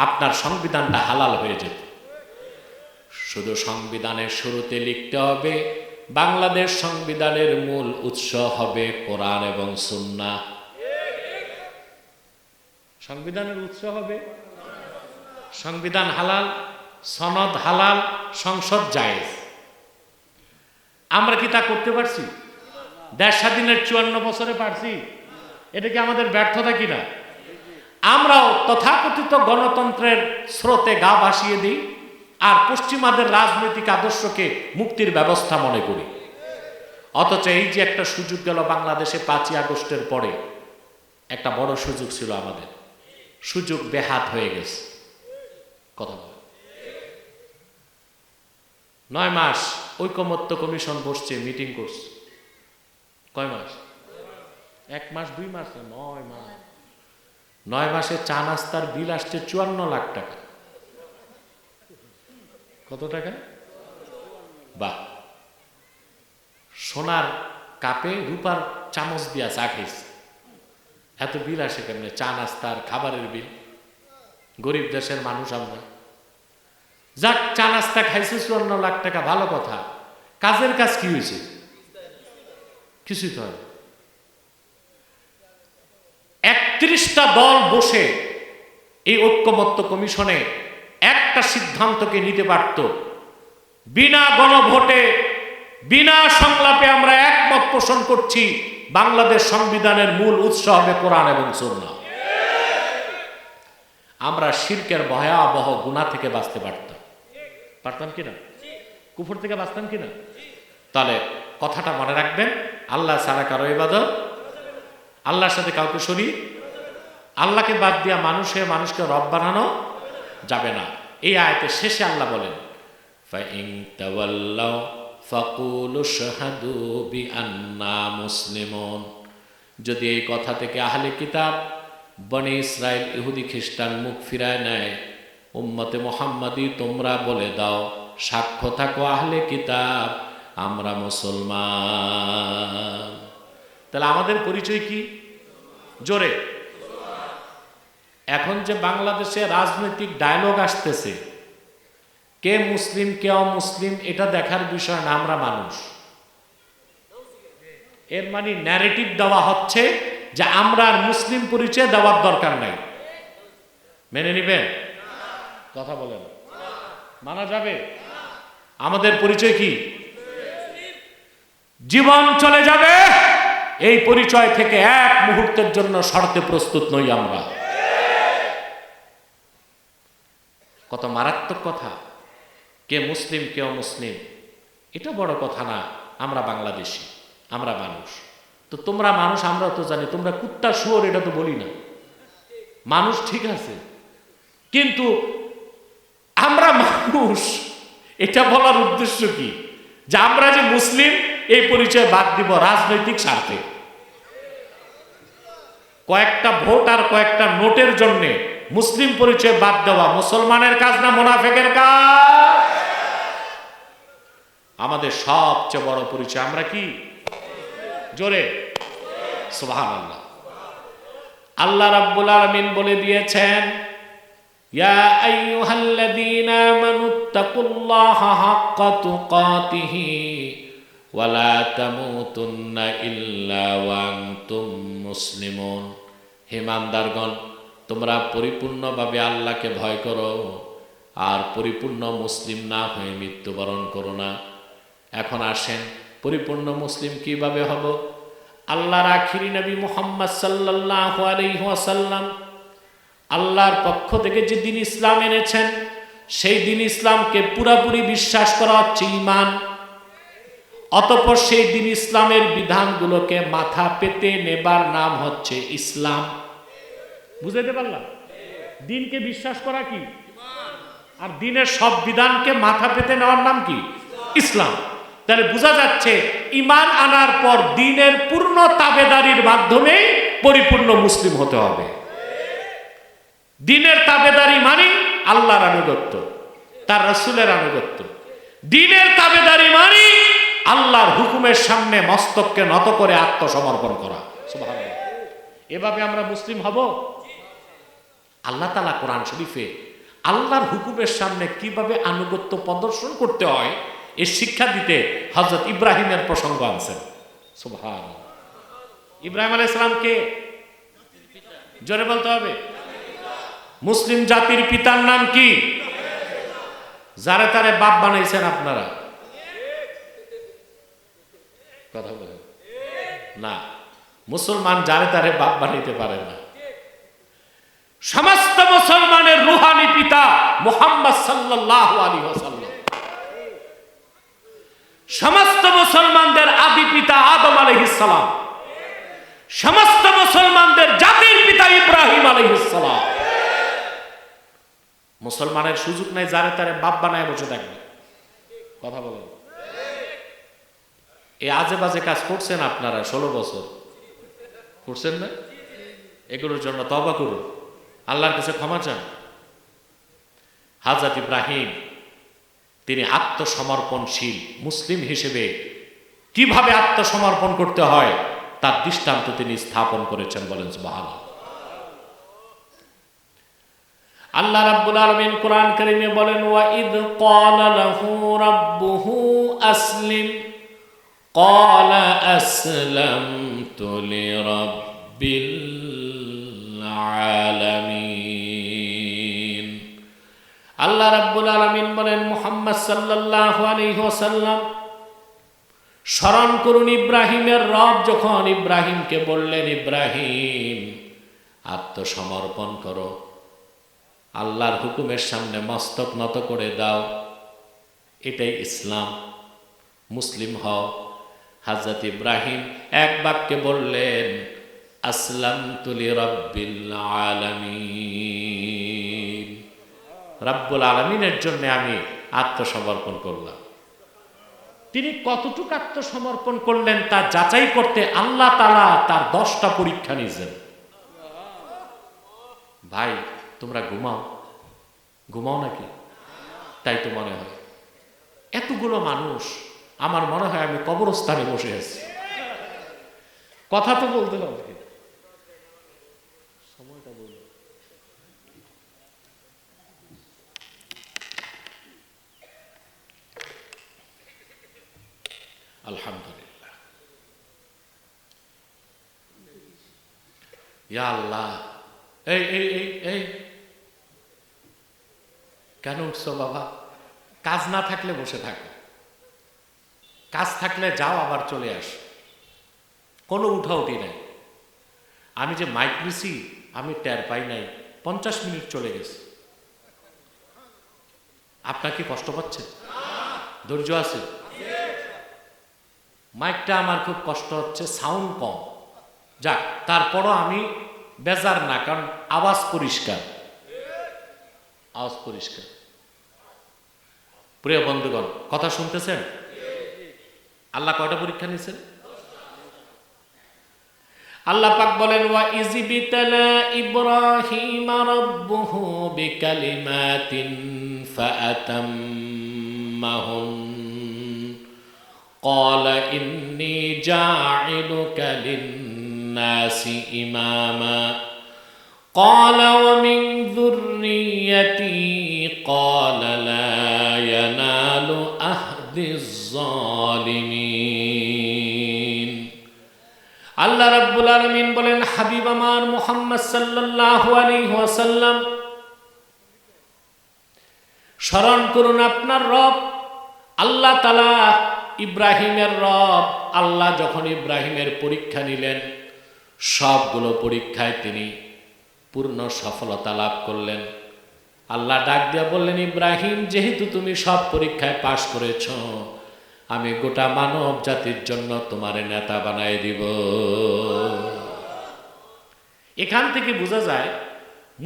আপনার সংবিধানটা হালাল হয়ে যেত। শুধু সংবিধানের শুরুতে লিখতে হবে বাংলাদেশ সংবিধানের মূল উৎস হবে কোরআন এবং সুন্নাহ। সংবিধানের উৎস হবে সংবিধান হালাল, সনদ হালাল, সংসদ জায়েজ। আমরা কি তা করতে পারছি? দেশ স্বাধীনের 54 বছরে পারছি? এটা কি আমাদের ব্যর্থতা কিনা? আমরাও তথাকথিত গণতন্ত্রের স্রোতে গা ভাসিয়ে দিই, আর পশ্চিমাদের রাজনৈতিক আদর্শকে মুক্তির ব্যবস্থা মনে করি। অথচ এই যে একটা সুযোগ গেল বাংলাদেশে 5ই আগস্টের পরে, একটা বড় সুযোগ ছিল আমাদের, সুযোগ বেহাত হয়ে গেছে। কথা বলে 9 মাস ঐকমত্য কমিশন বসছে, মিটিং করছে। কয় মাস? 1 মাস 2 মাস না, 9 মাস। 9 মাসে চা নাস্তার বিল আসছে 54 লাখ টাকা। কত টাকা? বাহ! সোনার কাপে রূপার চামচ দিয়া চা খাইছে। এত বিল আসে কেমনে? চা নাস্তার খাবারের বিল। গরিব দেশের মানুষ আমরা। যাক, চা নাস্তা খাইছে 54 লাখ টাকা, ভালো কথা। কাজের কাজ কি হয়েছে? কিছুই তো হয়। 31টা দল বসে এই ঐক্যমত্য কমিশনে একটা সিদ্ধান্তকে নিতে পারত। বিনা গণভোটে, বিনা সংলাপে আমরা একমত পোষণ করছি বাংলাদেশ সংবিধানের মূল উৎস হবে কোরআন এবং সুন্নাহ। আমরা শিরকের ভয়াবহ গুনাহ থেকে বাঁচতে পারতাম। পারতাম কিনা? কুফর থেকে বাঁচতাম কিনা? তাহলে কথাটা মনে রাখবেন, আল্লাহ ছাড়া কারো ইবাদত, আল্লাহর সাথে কাউকে শরীক, আল্লাহকে বাদ দিয়া মানুষকে রব বানানো যাবে না। এই আয়াতের শেষে আল্লাহ বলেন, ফাইন তাওয়াল্লাউ ফাকুলু শাহাদু বিআন্না মুসলিমুন। যদি এই কথা থেকে আহলে কিতাব, বনি ইসরাইল, ইহুদি খ্রিস্টান মুখ ফিরায় নেয়, উম্মতে মুহাম্মাদি তোমরা বলে দাও, সাক্ষ্য থাকো আহলে কিতাব, আমরা মুসলমান। তাহলে আমাদের পরিচয় কি? জোরে। এখন যে বাংলাদেশে রাজনৈতিক ডায়লগ আসতেছে, কে মুসলিম কে অমুসলিম এটা দেখার বিষয় না, আমরা মানুষ। এর মানে ন্যারেটিভ দেওয়া হচ্ছে যে আমরা আর মুসলিম পরিচয় দেওয়ার দরকার নাই। মেনে নিবেন? কথা বলেন। মানা যাবে? আমাদের পরিচয় কি? জীবন চলে যাবে, এই পরিচয় থেকে এক মুহূর্তের জন্য সরতে প্রস্তুত নই আমরা। কত মারাত্মক কথা! কে মুসলিম কে অমুসলিম এটা বড় কথা না। আমরা বাংলাদেশী, আমরা মানুষ। তো তোমরা মানুষ, আমরা তো জানি। তোমরা কুত্তা শুয়োর এটা তো বলি না। মানুষ ঠিক আছে, কিন্তু আমরা মানুষ এটা বলার উদ্দেশ্য কি? যে আমরা যে মুসলিম এই পরিচয় বাদ দিব রাজনৈতিক স্বার্থে। কয়েকটা ভোট আর কয়েকটা নোটের জন্য মুসলিম পরিচয় বাদ দেওয়া মুসলমানের কাজ না মুনাফিকের কাজ? আমাদের সবচেয়ে বড় পরিচয় আমরা কি? জোরে সুবহানাল্লাহ। আল্লাহ রাব্বুল আলামিন বলে দিয়েছেন, ইয়া আইয়ুহাল্লাযীনা আমানুত্তাকুল্লাহা হাক্কা তুকাতিহি ওয়া লা তামুতুন্না ইল্লা ওয়া আনতুম মুসলিমুন। হে ইমানদারগণ, তোমরা পরিপূর্ণভাবে আল্লাহকে ভয় করো আর পরিপূর্ণ মুসলিম না হয়ে মৃত্যুবরণ করো না। এখন আসেন, পরিপূর্ণ মুসলিম কিভাবে হব? আল্লাহর আখিরি নবী মুহাম্মদ সাল্লাল্লাহু আলাইহি ওয়াসাল্লাম আল্লাহর পক্ষ থেকে যে দিন ইসলাম এনেছেন, সেই দিন ইসলামকে পুরাপুরি বিশ্বাস করা হচ্ছে ঈমান। অতঃপর সেই দিন ইসলামের বিধানগুলোকে মাথা পেতে নেবার নাম হচ্ছে ইসলাম। বুঝাইতে পারলাম? দিনকে বিশ্বাস করা কি? আর দিনের সব বিধানকে মাথা পেতে নেওয়ার নাম কি? ইসলাম। তাহলে বোঝা যাচ্ছে ঈমান আনার পর দিনের পূর্ণ তাবেদারির মাধ্যমে পরিপূর্ণ মুসলিম হতে হবে। দিনের তাবেদারি মানে আল্লাহর আনুগত্য, তার রাসূলের আনুগত্য। দিনের তাবেদারি মানে আল্লাহর হুকুমের সামনে মস্তককে নত করে আত্মসমর্পণ করা। সুবহানাল্লাহ। এভাবে আমরা মুসলিম হব। আল্লাহ তাআলা কোরআন শরীফে আল্লাহর হুকুমের সামনে কিভাবে আনুগত্য প্রদর্শন করতে হয় এর শিক্ষা দিতে হযরত ইব্রাহিমের প্রসঙ্গ আনছেন। সুবহানাল্লাহ। ইব্রাহিম আলাইহিস সালামকে জোরে বলতে হবে। মুসলিম জাতির পিতার নাম কি? যারে তারে বাপ বানাইছেন আপনারা। কথা বলেন না, মুসলমান যারে তারে বাপ বানাইতে পারে না। সমস্ত মুসলমানের রূহানি পিতা মুহাম্মদ সাল্লাল্লাহু আলাইহি ওয়াসাল্লাম। সমস্ত মুসলমানদের আদি পিতা আদম আলাইহিস সালাম। সমস্ত মুসলমানদের জাতির পিতা ইব্রাহিম আলাইহিস সালাম। মুসলমানের সুযোগ নাই যারে তারে বাপ বানায় বসে থাকবে। কথা বলেন। এই আজে বাজে কাজ করছেন আপনারা 16 বছর করছেন না? এগুলোর জন্য তওবা করুন, আল্লাহর কাছে ক্ষমা চান। হযরত ইব্রাহিম তিনি আত্মসমর্পণশীল মুসলিম হিসেবে কিভাবে আত্মসমর্পণ করতে হয় তার দৃষ্টান্ত তিনি স্থাপন করেছেন। বলেন সুবহানাল্লাহ। আল্লাহ রাব্বুল আলামিন কোরআন কারীমে বলেন, ওয়া ইদ ক্বালা লাহু রাব্বুহু আসলিম ক্বালা আসলামতু লিরাব্বিল আলামিন। আল্লাহ রাব্বুল আলামিন বলেন, মুহাম্মদ সাল্লাল্লাহু আলাইহি ওয়াসাল্লাম স্মরণ করুন ইব্রাহিমের রব যখন ইব্রাহিমকে বললেন, ইব্রাহিম আত্মসমর্পণ করো, আল্লাহর হুকুমের সামনে মস্তক নত করে দাও, এটাই ইসলাম, মুসলিম হও। হযরত ইব্রাহিম এক বাক্যে বললেন, আসলামতু লিরাব্বিল আলামিন, রাব্বুল আলামিনের জন্য আমি আত্মসমর্পণ করলাম। তিনি কতটুকু আত্মসমর্পণ করলেন তা যাচাই করতে আল্লাহ তাআলা তার 10টা পরীক্ষা নিয়েছেন। ভাই তোমরা ঘুমাও নাকি? তাই তো মনে হয় এতগুলো মানুষ, আমার মনে হয় আমি কবরস্থানে বসে আছি। কথা তো বলতে হবে, সময়টা বলুন। আলহামদুলিল্লাহ। ইয়া আল্লাহ, এই এই এই এই কেন উঠছো বাবা? কাজ না থাকলে বসে থাকো, কাজ থাকলে যাও আবার চলে আসো, কোনো উঠাউঠি নাই। আমি যে মাইক নিছি আমি টের পাই নাই, 50 মিনিট চলে গেছে। আপনার কি কষ্ট পাচ্ছেন? ধৈর্য আছে? মাইকটা আমার খুব কষ্ট হচ্ছে, সাউন্ড কম, যাক তারপরও আমি বেজার না, কারণ আওয়াজ পরিষ্কার, আওয়াজ পরিষ্কার। প্রিয় বন্ধুগণ, কথা শুনতেছেন? আল্লাহ কয়টা পরীক্ষা নিয়েছেন? আল্লাহ পাক বলেন, ওয়া ইযবিতালা ইব্রাহিম রাব্বুহু বিকালিমাতিন ফাআতাম্মাহুন قال إني جاعلك للناس إماما قال ومن ذريتي قال لا ينال عهد الظالمين আল্লাহ রাব্বুল আলামিন বলেন, হাবিব আমার মুহাম্মদ সাল্লাল্লাহু আলাইহি ওয়াসাল্লাম, স্মরণ করুন আপনার রব আল্লাহ তাআলা, ইব্রাহিমের রব আল্লাহ যখন ইব্রাহিমের পরীক্ষা নিলেন, সবগুলো পরীক্ষায় তিনি পূর্ণ সফলতা লাভ করলেন। আল্লাহ ডাক দিয়া বললেন, ইব্রাহিম, যেহেতু তুমি সব পরীক্ষায় পাশ করেছ, আমি গোটা মানব জাতির জন্য তোমার নেতা বানাই দিব। এখান থেকে বোঝা যায়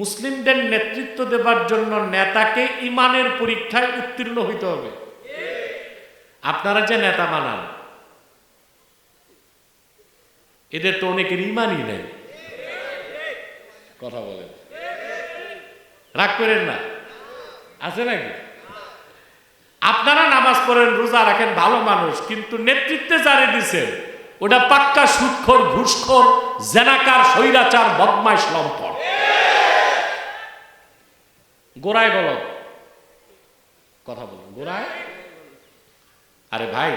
মুসলিমদের নেতৃত্ব দেবার জন্য নেতাকে ইমানের পরীক্ষায় উত্তীর্ণ হইতে হবে। আপনারা যে নেতা বানান, এদের তো অনেকের ইমানই নেই। কথা বলেন, রাগ করেন না, আছে নাকি? আপনারা নামাজ পড়েন, রোজা রাখেন, ভালো মানুষ, কিন্তু নেতৃত্বে যারে দিচ্ছেন ওটা পাক্কা সুদখোর, ঘুষখোর, জেনাকার, স্বৈরাচার, বদমাইশ, লম্পট, গোড়ায় বলদ। কথা বলুন, গোড়ায়। আরে ভাই,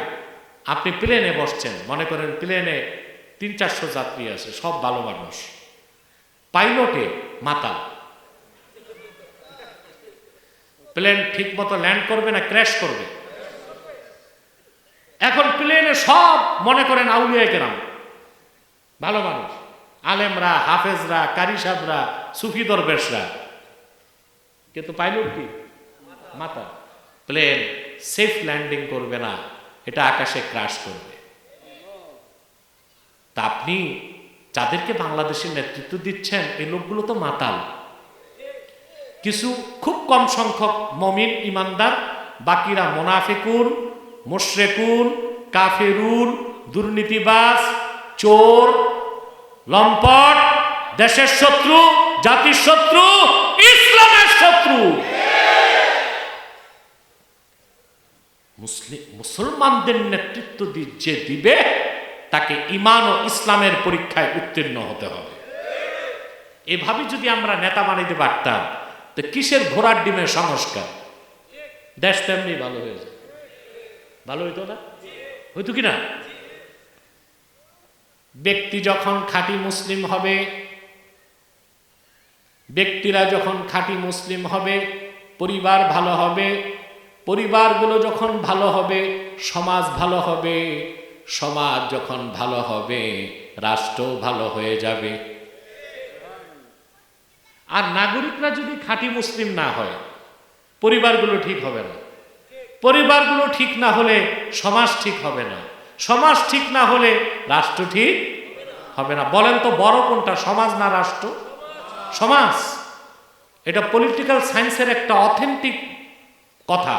আপনি প্লেনে বসছেন, মনে করেন প্লেনে 300-400 যাত্রী আছে, সব ভালো মানুষ, পাইলটে মাতাল, প্লেন ঠিক মতো ল্যান্ড করবে না ক্র্যাশ করবে। এখন প্লেনে সব মনে করেন আউলিয়া কেরাম, ভালো মানুষ, আলেমরা, হাফেজরা, কারি সাহেবরা, সুফি দরবেশরা, কিন্তু পাইলট কি মাতা। প্লেন সেফ ল্যান্ডিং করবে না, এটা আকাশে ক্র্যাশ করবে। তা আপনি যাদেরকে বাংলাদেশের নেতৃত্ব দিচ্ছেন, এই লোকগুলো তো মাতাল। কিছু খুব কম সংখ্যক মুমিন ইমানদার, বাকিরা মুনাফিকুন, মুশরিকুন, কাফেরুন, দুর্নীতিবাজ, চোর, লম্পট, দেশের শত্রু, জাতির শত্রু, ইসলামের শত্রু। মুসলমানদের নেতৃত্ব যে দিবে, তাকে ঈমান ও ইসলামের পরীক্ষায় উত্তীর্ণ হতে হবে। এভাবে যদি আমরা নেতা বানাইতে পারতাম, তো কিসের ঘোড়ার ডিমের সংস্কার, দেশ তেমনি ভালো হয়ে যায়। ভালো হইতো না? হইতো কিনা? ব্যক্তি যখন খাঁটি মুসলিম হবে, ব্যক্তিরা যখন খাঁটি মুসলিম হবে, পরিবার ভালো হবে, পরিবারগুলো যখন ভালো হবে, সমাজ ভালো হবে, সমাজ যখন ভালো হবে, রাষ্ট্র ভালো হয়ে যাবে। আর নাগরিকরা যদি খাঁটি মুসলিম না হয়, পরিবারগুলো ঠিক হবে না, পরিবারগুলো ঠিক না হলে সমাজ ঠিক হবে না, সমাজ ঠিক না হলে রাষ্ট্র ঠিক হবে না। বলেন তো বড় কোনটা, সমাজ না রাষ্ট্র? সমাজ। এটা পলিটিক্যাল সায়েন্সের একটা অথেন্টিক কথা।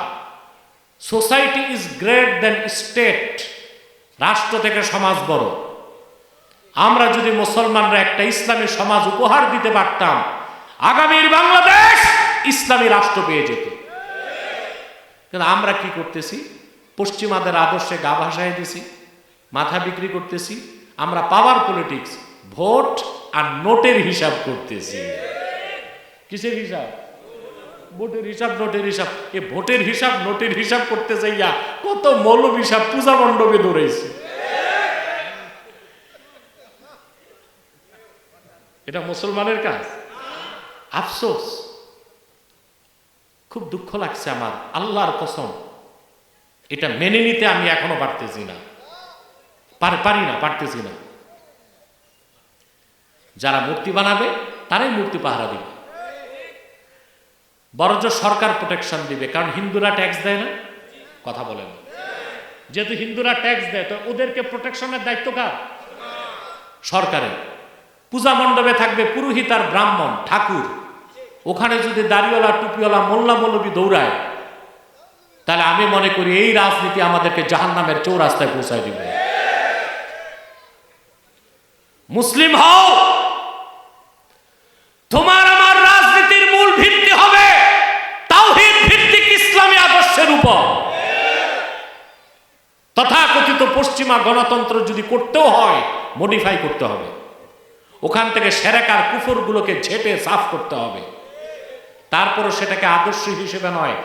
Society is great than state. রাষ্ট্র থেকে সমাজ বড়। আমরা যদি মুসলমানরা একটা ইসলামী সমাজ উপহার দিতে পারতাম, আগামীর বাংলাদেশ ইসলামী রাষ্ট্র পেয়ে যেত। কিন্তু আমরা কি করতেছি? পশ্চিমাদের আদর্শে গা ভাসায় দিছি, মাথা বিক্রি করতেছি। আমরা পাওয়ার পলিটিক্স, ভোট আর নোটের হিসাব করতেছি। কিসের হিসাব? ভোটের হিসাব, নোটের হিসাব। এই ভোটের হিসাব, নোটের হিসাব করতে যাইয়া কত মৌলবী সাহেব পূজা মণ্ডপে দৌড়াইছে। এটা মুসলমানের কাজ? আফসোস, খুব দুঃখ লাগছে আমার, আল্লাহর কসম, এটা মেনে নিতে আমি এখনো পারতেছি না, পারতেছি না। যারা মূর্তি বানাবে তারাই মূর্তি পাহারা দিবে, বরঞ্চ সরকার প্রোটেকশন দিবে, কারণ হিন্দুরা ট্যাক্স দেয় না। কথা বলেন, যেহেতু হিন্দুরা ট্যাক্স দেয়, তো ওদেরকে প্রোটেকশনের দায়িত্ব কার? সরকারের। পূজা মণ্ডপে থাকবে পুরোহিত আর ব্রাহ্মণ, ঠাকুর। ওখানে যদি দাড়িওয়ালা, টুপিওয়ালা, মোল্লা মৌলবী দৌড়ায়, তাহলে আমি মনে করি এই রাজনীতি আমাদেরকে জাহান্নামের চৌরাস্তায় পৌঁছায় দিবে। মুসলিম হও, তোমার আমার রাজনীতির মূল ভিত্তি হবে তাওহীদ ভিত্তিক ইসলামী আদর্শের উপর। তথাকথিত পশ্চিমা গণতন্ত্র যদি করতেও হয় মডিফাই করতে হবে, ওখান থেকে শিরক আর কুফরগুলোকে ঝেঁটে সাফ করতে হবে। তারপরও সেটাকে আদর্শ হিসেবে নয়,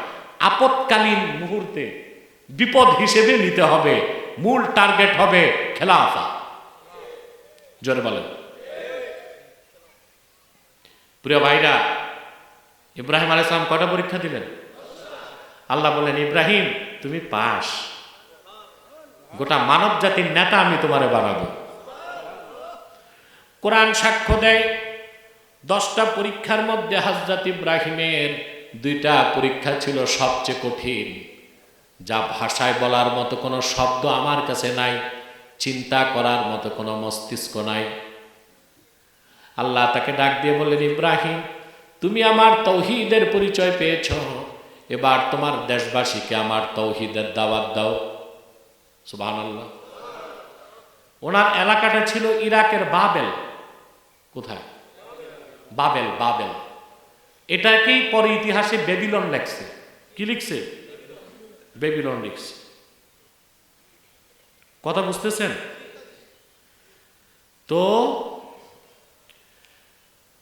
আপৎকালীন মুহূর্তে বিপদ হিসেবে নিতে হবে। মূল টার্গেট হবে খেলাফা। জোরে বলেন। প্রিয় ভাইরা, ইব্রাহিম আলাইহিস সালাম কয়টা পরীক্ষা দিলেন? আল্লাহ বলেন, ইব্রাহিম তুমি পাস, গোটা মানব জাতির নেতা আমি তোমারে বানাবো। কোরআন সাক্ষ্য দেয় 10টা পরীক্ষার মধ্যে হযরত ইব্রাহিমের 2টা পরীক্ষা ছিল সবচেয়ে কঠিন, যা ভাষায় বলার মতো কোনো শব্দ আমার কাছে নাই, চিন্তা করার মতো কোনো মস্তিষ্ক নাই। আল্লাহ তাকে ডাক দিয়ে বললেন, ইব্রাহিম তুমি আমার তৌহিদের পরিচয় পেয়েছ, এবার তোমার দেশবাসীকে আমার তৌহিদের দাওয়াত দাও। সুবহানাল্লাহ। ওনার এলাকাটা ছিল ইরাকের বাবেল। কোথায়? বাবেল। বাবেল এটাকেই পরে ইতিহাসে বেবিলন লেখছে। কি লিখছে? বেবিলন লিখছে। কথা বুঝতেছেন তো?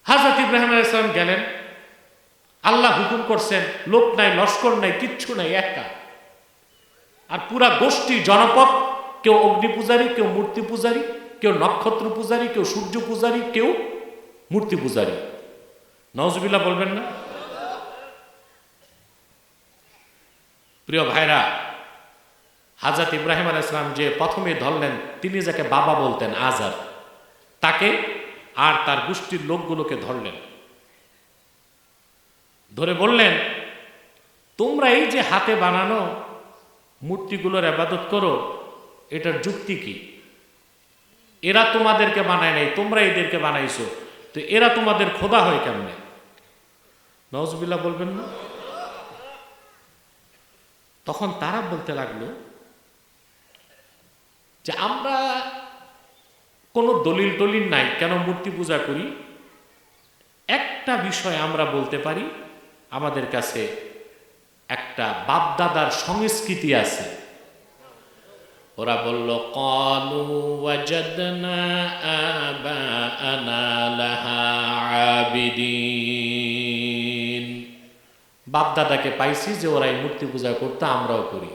হযরত ইব্রাহিম আলাইহিস সালাম গেলেন, আল্লাহ হুকুম করছেন, লোক নাই, লস্কর নাই, কিচ্ছু নাই, একা। আর পুরা গোষ্ঠী জনপদ, কেউ অগ্নি পূজারী, কেউ মূর্তি পূজারী, কেউ নক্ষত্র পূজারী, কেউ সূর্য পূজারী, কেউ মূর্তি পূজারী। নাউজুবিল্লাহ বলবেন না? প্রিয় ভাইরা, হযরত ইব্রাহিম আলাইহিস সালাম যে প্রথমে ধরলেন, তিনি যাকে বাবা বলতেন আজার, তাকে আর তার গোষ্ঠীর লোকগুলোকে ধরলেন, ধরে বললেন, তোমরা এই যে হাতে বানানো মূর্তিগুলোর ইবাদত করো, এটার যুক্তি কি? এরা তোমাদেরকে বানায় নাই, তোমরা এদেরকে বানাইছো, তো এরা তোমাদের খোদা হয় কেমনে? নাউজুবিল্লাহ বলবেন না? তখন তারা বলতে লাগলো যে আমরা কোনো দলিল টলিল নাই, কেন মূর্তি পূজা করি? একটা বিষয় আমরা বলতে পারি, আমাদের কাছে একটা বাপদাদার সংস্কৃতি আছে। ওরা বলল, ক্বালু ওয়াজাদনা আবাআনা লাহা আবিদিন। বাপদাদাকে পাইছি যে ওরা এই মূর্তি পূজা করতে, আমরাও করি।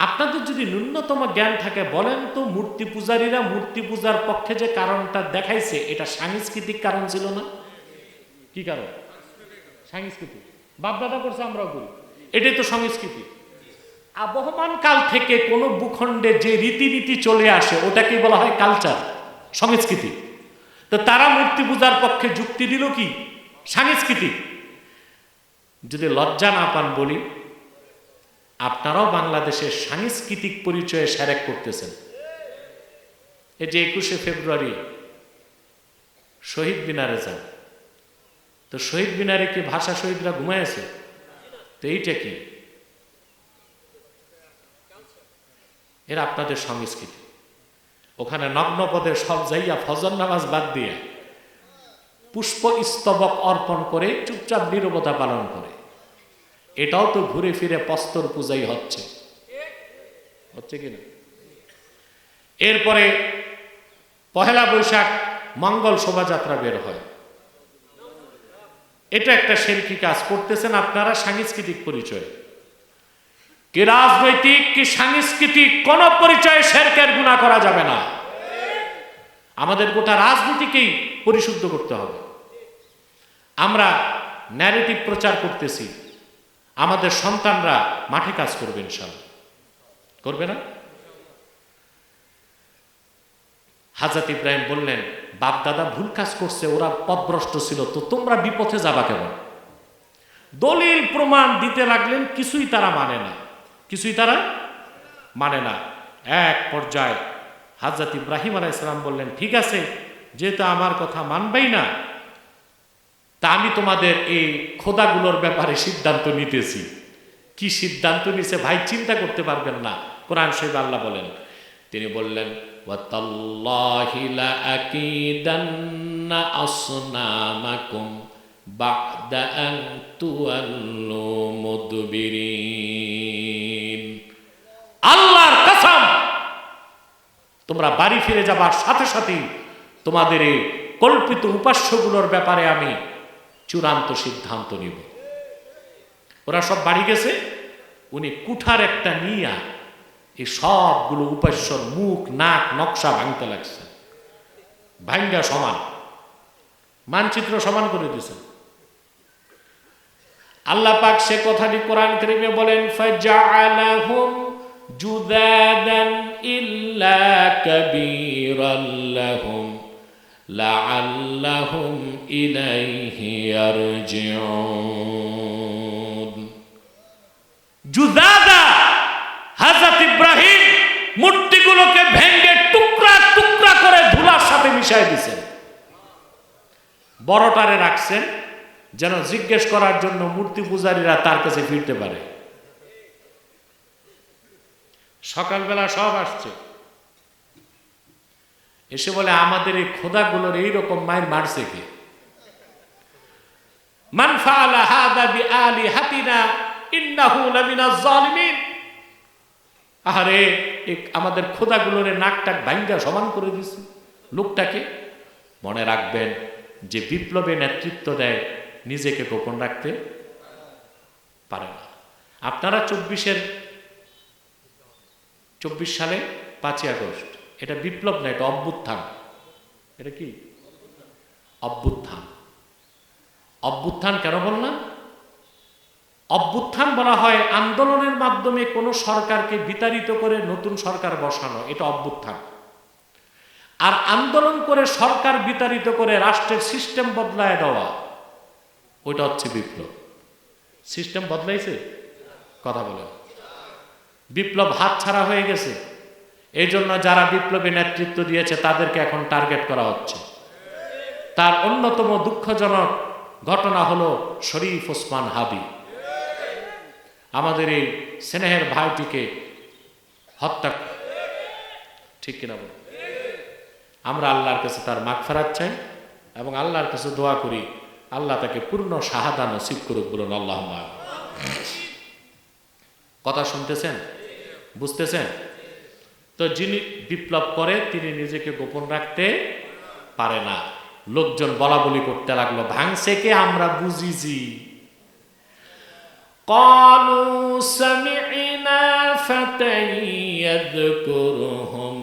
আপনাদের যদি ন্যূনতম জ্ঞান থাকে বলেন তো, মূর্তি পূজারীরা মূর্তি পূজার পক্ষে যে কারণটা দেখাইছে, এটা সাংস্কৃতিক কারণ ছিল না? কি কারণ? সাংস্কৃতিক। বাপদাদা করছে, আমরাও করি, এটাই তো সংস্কৃতি। আবহমান কাল থেকে কোনো ভূখণ্ডে যে রীতিনীতি চলে আসে, ওটাকেই বলা হয় কালচার, সংস্কৃতি। তো তারা মূর্তি পূজার পক্ষে যুক্তি দিল কি? সাংস্কৃতিক। যদি লজ্জা না পান বলি, আপনারাও বাংলাদেশের সাংস্কৃতিক পরিচয়ে শিরক করতেছেন। এই যে 21শে ফেব্রুয়ারি শহীদ মিনারে যান, তো শহীদ মিনারে কি ভাষা শহীদরা ঘুমাইছে? তো এইটা কি? এরা আপনাদের সংস্কৃতি। ওখানে নগ্নপদে সব যাইয়া ফজর নামাজ বাদ দিয়ে পুষ্প স্তবক অর্পণ করে চুপচাপ নীরবতা পালন করে। এটাও তো ঘুরে ফিরে প্রস্তর পূজাই হচ্ছে কিনা? এরপরে পহেলা বৈশাখ মঙ্গল শোভাযাত্রা বের হয়, এটা একটা শিরকি কাজ করতেছেন আপনারা সাংস্কৃতিক পরিচয়। কি রাজনৈতিক কি সাংস্কৃতিক কোন পরিচয়ে শিরকের গুনাহ করা যাবে না। আমাদের গোটা রাজনীতিকেই পরিশুদ্ধ করতে হবে। আমরা ন্যারেটিভ প্রচার করতেছি, আমাদের সন্তানরা মাঠে কাজ করবে, ইনশাআল্লাহ করবে না? হযরত ইব্রাহিম বললেন, বাপ দাদা ভুল কাজ করছে, ওরা পথভ্রষ্ট ছিল, তো তোমরা বিপথে যাবা কেন? দলিল প্রমাণ দিতে লাগলেন, কিছুই তারা মানে না, কিছুই তারা মানে না। এক পর্যায়ে হযরত ইব্রাহিম আলাইহিস সালাম বললেন, ঠিক আছে, যেহেতু আমার কথা মানবেই না, তা আমি তোমাদের এই খোদাগুলোর ব্যাপারে সিদ্ধান্ত নিতেছি। কি সিদ্ধান্ত নিছে ভাই চিন্তা করতে পারবেন না। কোরআন শরীফে আল্লাহ বলেন, তিনি বললেন, ওয়াতাল্লাহি লা আকিদান্না আসনামাকুম বা'দা আন তুওয়াল্লু মুদবিরিন। আল্লাহর কসম, তোমরা বাড়ি ফিরে যাবার সাথে সাথেই তোমাদের এই কল্পিত উপাস্যগুলোর ব্যাপারে আমি চূড়ান্ত সিদ্ধান্ত নিব। ওরা সব বাড়ি গেছে, উনি কুঠার একটা নিয়া এই সবগুলো উপাস্যর মুখ নাক নকশা ভাঙতে লাগছে, ভাঙ্গা সমান মানচিত্র সমান করে দিয়েছেন। আল্লাহ পাক সে কথাটি কোরআন কারীমে বলেন, ফাজআলাহুম জুদাদান ইল্লা কাবীরাল লাহুম লাআল্লাহুম ইলাইহি ইয়ারজিউন। জুদাদা, হযরত ইব্রাহিম মূর্তিগুলোকে ভেঙে টুকরা টুকরা করে ধুলার সাথে মিশিয়ে দিয়েছেন, বড়টারে রাখছেন যেন জিজ্ঞেস করার জন্য মূর্তি পূজারীরা তার কাছে ফিরতে পারে। সকালবেলা সব আসছে, এসে বলে আমাদের এই খোদাগুলোর এইরকম মায়ের মারছে কে? মান ফাআলা হাযা বিআলিহাতিনা ইন্নাহু লামিনাজ জালিমিন। আরে আমাদের খোদাগুলোর নাকটাক ভাঙ্গা সমান করে দিছে লোকটাকে। মনে রাখবেন, যে বিপ্লবে নেতৃত্ব দেয় নিজেকে গোপন রাখতে পারে না। আপনারা 24 সালে 5ই আগস্ট, এটা বিপ্লব না, এটা অভ্যুত্থান। এটা কি অভ্যুত্থান? অভ্যুত্থান কেন বললাম? অভ্যুত্থান বলা হয় আন্দোলনের মাধ্যমে কোনো সরকারকে বিতাড়িত করে নতুন সরকার বসানো, এটা অভ্যুত্থান। আর আন্দোলন করে সরকার বিতাড়িত করে রাষ্ট্রের সিস্টেম বদলায় দেওয়া, ওইটা হচ্ছে বিপ্লব। সিস্টেম বদলাইছে? কথা বলেন। বিপ্লব হাতছাড়া হয়ে গেছে, এই জন্য যারা বিপ্লবে নেতৃত্ব দিয়েছে তাদেরকে এখন টার্গেট করা হচ্ছে। তার অন্যতম দুঃখজনক ঘটনা হলো শরীফ ওসমান হাদি। আমাদের এই স্নেহের ভাইটিকে হত্যা, ঠিক কিনা বল? আমরা আল্লাহর কাছে তার মাগফিরাত চাই এবং আল্লাহর কাছে দোয়া করি আল্লাহ তাকে পূর্ণ শাহাদা নসিব করুক। বলুন আল্লাহুম্মা আমিন। কথা শুনতেছেন? বুঝতেছেন তো? যিনি বিপ্লব করে তিনি নিজেকে গোপন রাখতে পারে না। লোকজন বলা বলি করতে লাগলো, ভাঙছে কে? আমরা বুঝিছি। ক্বালু সামি'না ফাতান ইয়াযকুরুহুম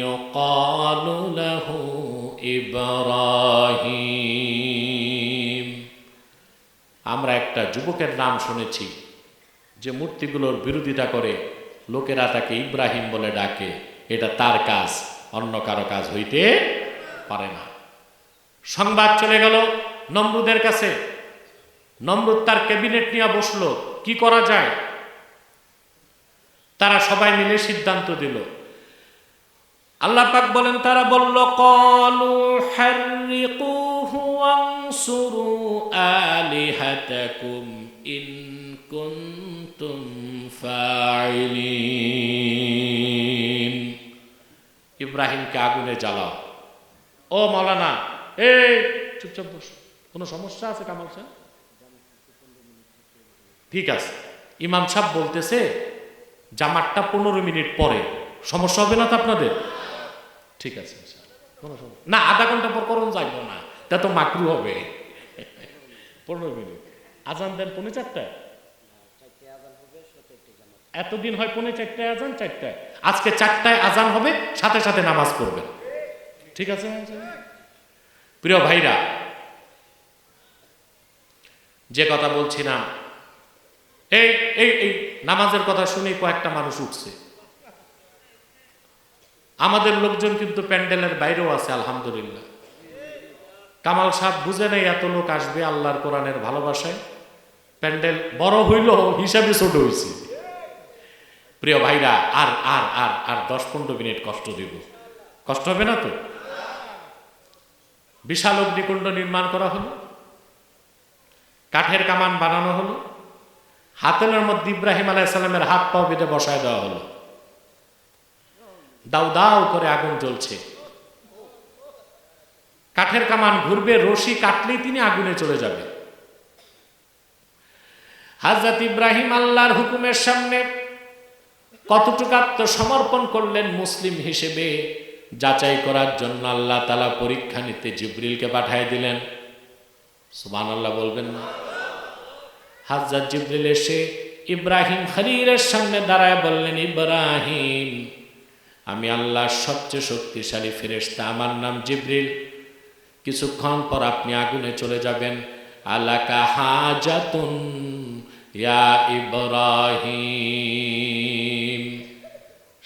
ইউকালু লাহু ইব্রাহিম। আমরা একটা যুবকের নাম শুনেছি যে মূর্তিগুলোর বিরোধিতা করে, লোকেরা তাকে ইব্রাহিম বলে ডাকে। এটা তার কাজ, অন্য কারো কাজ হইতে পারে না। সংবাদ চলে গেল নমরুদের কাছে। নমরুদ তার ক্যাবিনেট নিয়ে বসলো, কি করা যায়? তারা সবাই মিলে সিদ্ধান্ত দিল। আল্লাহ পাক বলেন, তারা বলল, ক্বালু হাররিকুহু ওয়ানসুরু আলিহাতাকুম ইন কুনতুম ফাইলিন। ইব্রাহিমকে আগুনে জ্বালাও। ও মাওলানা, এই চুপচাপ বস, কোনো সমস্যা আছে কামাল সাহেব? ঠিক আছে, ইমাম সাহেব বলতেছে জামাতটা 15 মিনিট পরে, সমস্যা হবে না তো আপনাদের? ঠিক আছে, কোনো সমস্যা না, আধা ঘন্টা পর করুন, যাইব না, তা তো মাকরু হবে। 15 মিনিট আজান দেন 4:45। এতদিন হয় 4:45 আজান, 4টায়। আজকে 4টায় আজান হবে, সাথে সাথে নামাজ পড়বেন। ঠিক আছে প্রিয় ভাইরা, যে কথা বলছিলাম, এই এই এই নামাজের কথা শুনে কয়েকটা মানুষ উঠছে। আমাদের লোকজন কিন্তু প্যান্ডেলের বাইরেও আছে, আলহামদুলিল্লাহ। কামাল সাহেব বুঝে নেই এত লোক আসবে আল্লাহর কোরআনের ভালোবাসায়। প্যান্ডেল বড় হইল, হিসাবে ছোট হয়েছে। প্রিয় ভাইরা, আর আর আর আর 10-15 মিনিট কষ্ট দিব। কষ্ট হবে না তো? বিশাল অগ্নিকুণ্ড নির্মাণ করা হলো, কাঠের কামান বানানো হলো, হাতের মধ্যে ইব্রাহিম আলাইহিস সালামের হাত পা বেঁধে বসায় দেওয়া হলো। দাউ দাউ করে আগুন জ্বলছে, কাঠের কামান ঘুরবে, রশি কাটলেই তিনি আগুনে চলে যাবে। হযরত ইব্রাহিম আল্লাহর হুকুমের সামনে কতটুকু আত্মসমর্পণ করলেন মুসলিম হিসেবে যাচাই করার জন্য আল্লাহ তাআলা পরীক্ষা নিতে জিবরিলকে পাঠিয়ে দিলেন। সুবহানাল্লাহ বলবেন না? হযরত জিবরিল এসে ইব্রাহিম খলিলের সামনে দাঁড়ায় বললেন, ইব্রাহিম, আমি আল্লাহর সবচেয়ে শক্তিশালী ফেরেশতা, আমার নাম জিবরিল। কিছুক্ষণ পর আপনি আগুনে চলে যাবেন। আলাকা হাজাতুন ইয়া ইব্রাহিম।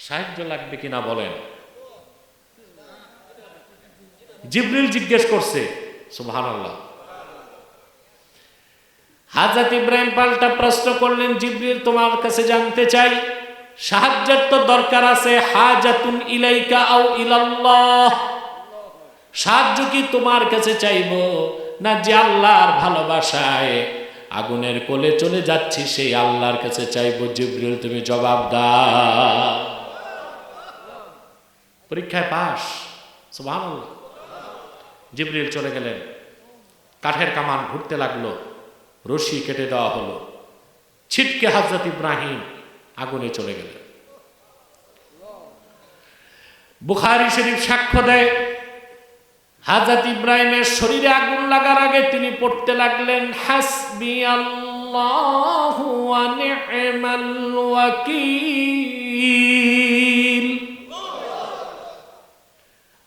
সাহায্য লাগবে কিনা বলেন? জিবরিল জিজ্ঞেস করছে। সুবহানাল্লাহ। হযরত ইব্রাহিম পাল্টা প্রশ্ন করলেন, জিবরিল, তোমার কাছে জানতে চাই সাহায্যের তো দরকার আছে, হাজাতুন ইলাইকা আও ইলাল্লাহ, সাহায্য কি তোমার কাছে চাইবো না যে আল্লাহর ভালোবাসায় আগুনের কোলে চলে যাচ্ছি সেই আল্লাহর কাছে চাইবো? জিবরিল, তুমি জবাব দাও। পরীক্ষায় পাস। সুবহানাল্লাহ। জিবরিল চলে গেলেন। কাঠের কামান ঘুরতে লাগলো, রশি কেটে দেওয়া হলো, ছিটকে হযরত ইব্রাহিম আগুনে চলে গেলেন। বুখারী শরীফ সাক্ষ্য দেয়, হযরত ইব্রাহিমের শরীরে আগুন লাগার আগে তিনি পড়তে লাগলেন, হাসবিয়াল্লাহু ওয়া নি'মাল ওয়াকিল।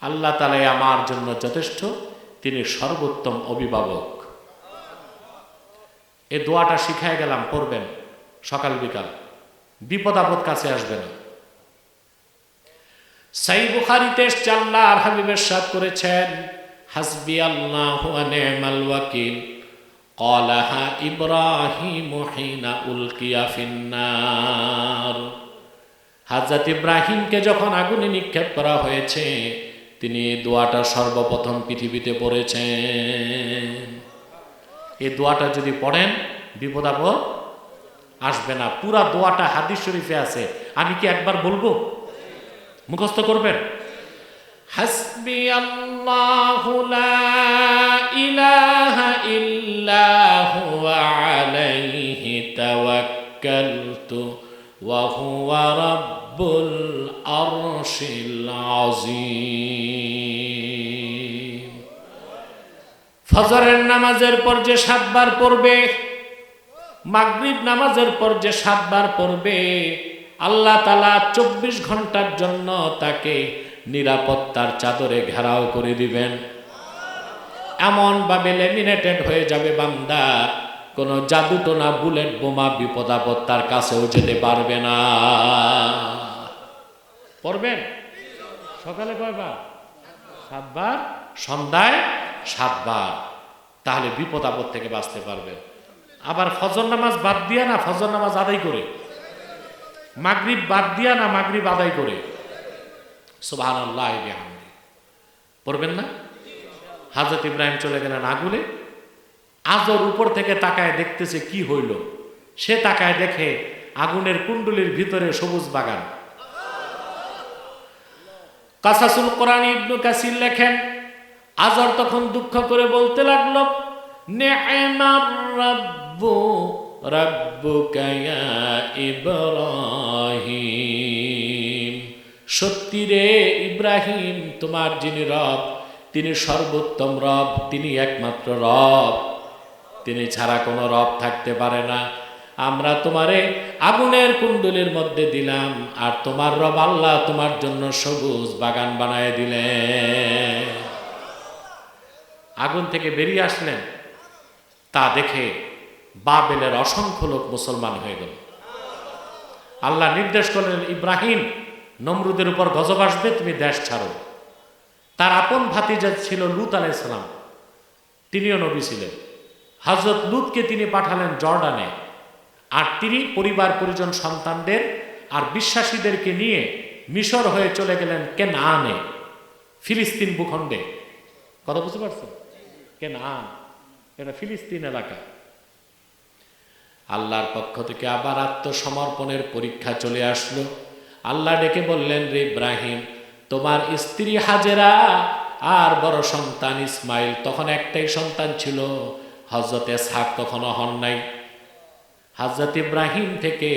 আল্লাহ তাআলা আমার জন্য যথেষ্ট, তিনি সর্বোত্তম অভিভাবক। এই দোয়াটা শিখায় গেলাম, পড়বেন সকাল বিকাল, বিপদ আপদ কাছে আসবে না। সহিহ বুখারীতে আল্লাহর হাবিব ইরশাদ করেছেন, হাসবিয়াল্লাহু ওয়া নি'মাল ওয়াকিল ক্বালাহা ইব্রাহিম হিনা উলকিয়া ফিন্নার। হযরত ইব্রাহিমকে যখন আগুনে নিক্ষেপ করা হয়েছে, তিনি এই দোয়াটা সর্বপ্রথম পৃথিবীতে পড়েছেন। এই দোয়াটা যদি পড়েন বিপদ আপদ আসবে না। পুরা দোয়াটা হাদিস শরীফে আছে, আমি কি একবার বলবো? মুখস্থ করবেন। হাসবিয়াল্লাহু লা ইলাহা ইল্লা হুয়া আলাইহি তাওয়াক্কালতু ওয়া হুয়া রাব্বুল আরশিল আযীম। ফজরের নামাজের পর যে 7 বার পড়বে, মাগরিব নামাজের পর যে 7 বার পড়বে, আল্লাহ তাআলা 24 ঘন্টার জন্য তাকে নিরাপত্তার চাদরে ঘেরাও করে দিবেন। এমন ভাবে লেমিনেটেড হয়ে যাবে বান্দা, কোনো জাদুটোনা, বুলেট বোমা, বিপদ আপদ তার কাছেও যেতে পারবে না। পড়বেন সকালে কয়বার? 7 বার, সন্ধ্যায় 7 বার, তাহলে বিপদ আপদ থেকে বাঁচতে পারবেন। আবার ফজর নামাজ বাদ দিয়া না, ফজর নামাজ আদায় করে, মাগরিব বাদ দিয়া না, মাগরিব আদায় করে। সুবহানাল্লাহি ওয়া বিহামদিহি পড়বেন না? হযরত ইব্রাহিম চলে গেলেন আগুনে। আজর উপর থেকে তাকায় দেখতেছে কি হইল। সে তাকায় দেখে আগুনের কুণ্ডুলির ভিতরে সবুজ বাগান। কাসাসুল কোরআন ইবনে কাসির লেখেন, আজর তখন দুঃখ করে বলতে লাগলো, নি'মার রাব্বু রাব্বুকা ইয়া ইব্রাহিম। সত্যি রে ইব্রাহিম, তোমার যিনি রব তিনি সর্বোত্তম রব, তিনি একমাত্র রব, তিনি ছাড়া কোনো রব থাকতে পারে না। আমরা তোমারে আগুনের কুণ্ডলীর মধ্যে দিলাম, আর তোমার রব আল্লাহ তোমার জন্য সবুজ বাগান বানায় দিলেন। আগুন থেকে বেরিয়ে আসলেন, তা দেখে বাবেলের অসংখ্য লোক মুসলমান হয়ে গেল। আল্লাহ নির্দেশ করলেন, ইব্রাহিম, নমরুদের উপর গজব আসবে, তুমি দেশ ছাড়ো। তার আপন ভাতিজা ছিল লূত আলাইহিস সালাম, তিনিও নবী ছিলেন। হযরত লূতকে তিনি পাঠালেন জর্ডানে, আর তিনি পরিবার পরিজন সন্তানদের আর বিশ্বাসীদেরকে নিয়ে মিশর হয়ে চলে গেলেন কেনানে, ফিলিস্তিন ভূখণ্ডে। কথা বুঝতে পারছেন? কেনান এটা ফিলিস্তিন এলাকা। আল্লাহর পক্ষ থেকে আবার আত্মসমর্পণের পরীক্ষা চলে আসলো। আল্লাহ ডেকে বললেন, রে ইব্রাহিম, তোমার স্ত্রী হাজেরা আর বড় সন্তান ইসমাইল, তখন একটাই সন্তান ছিল, হযরত ইসহাক তখনও হন নাই। হযরত ইব্রাহিম থেকে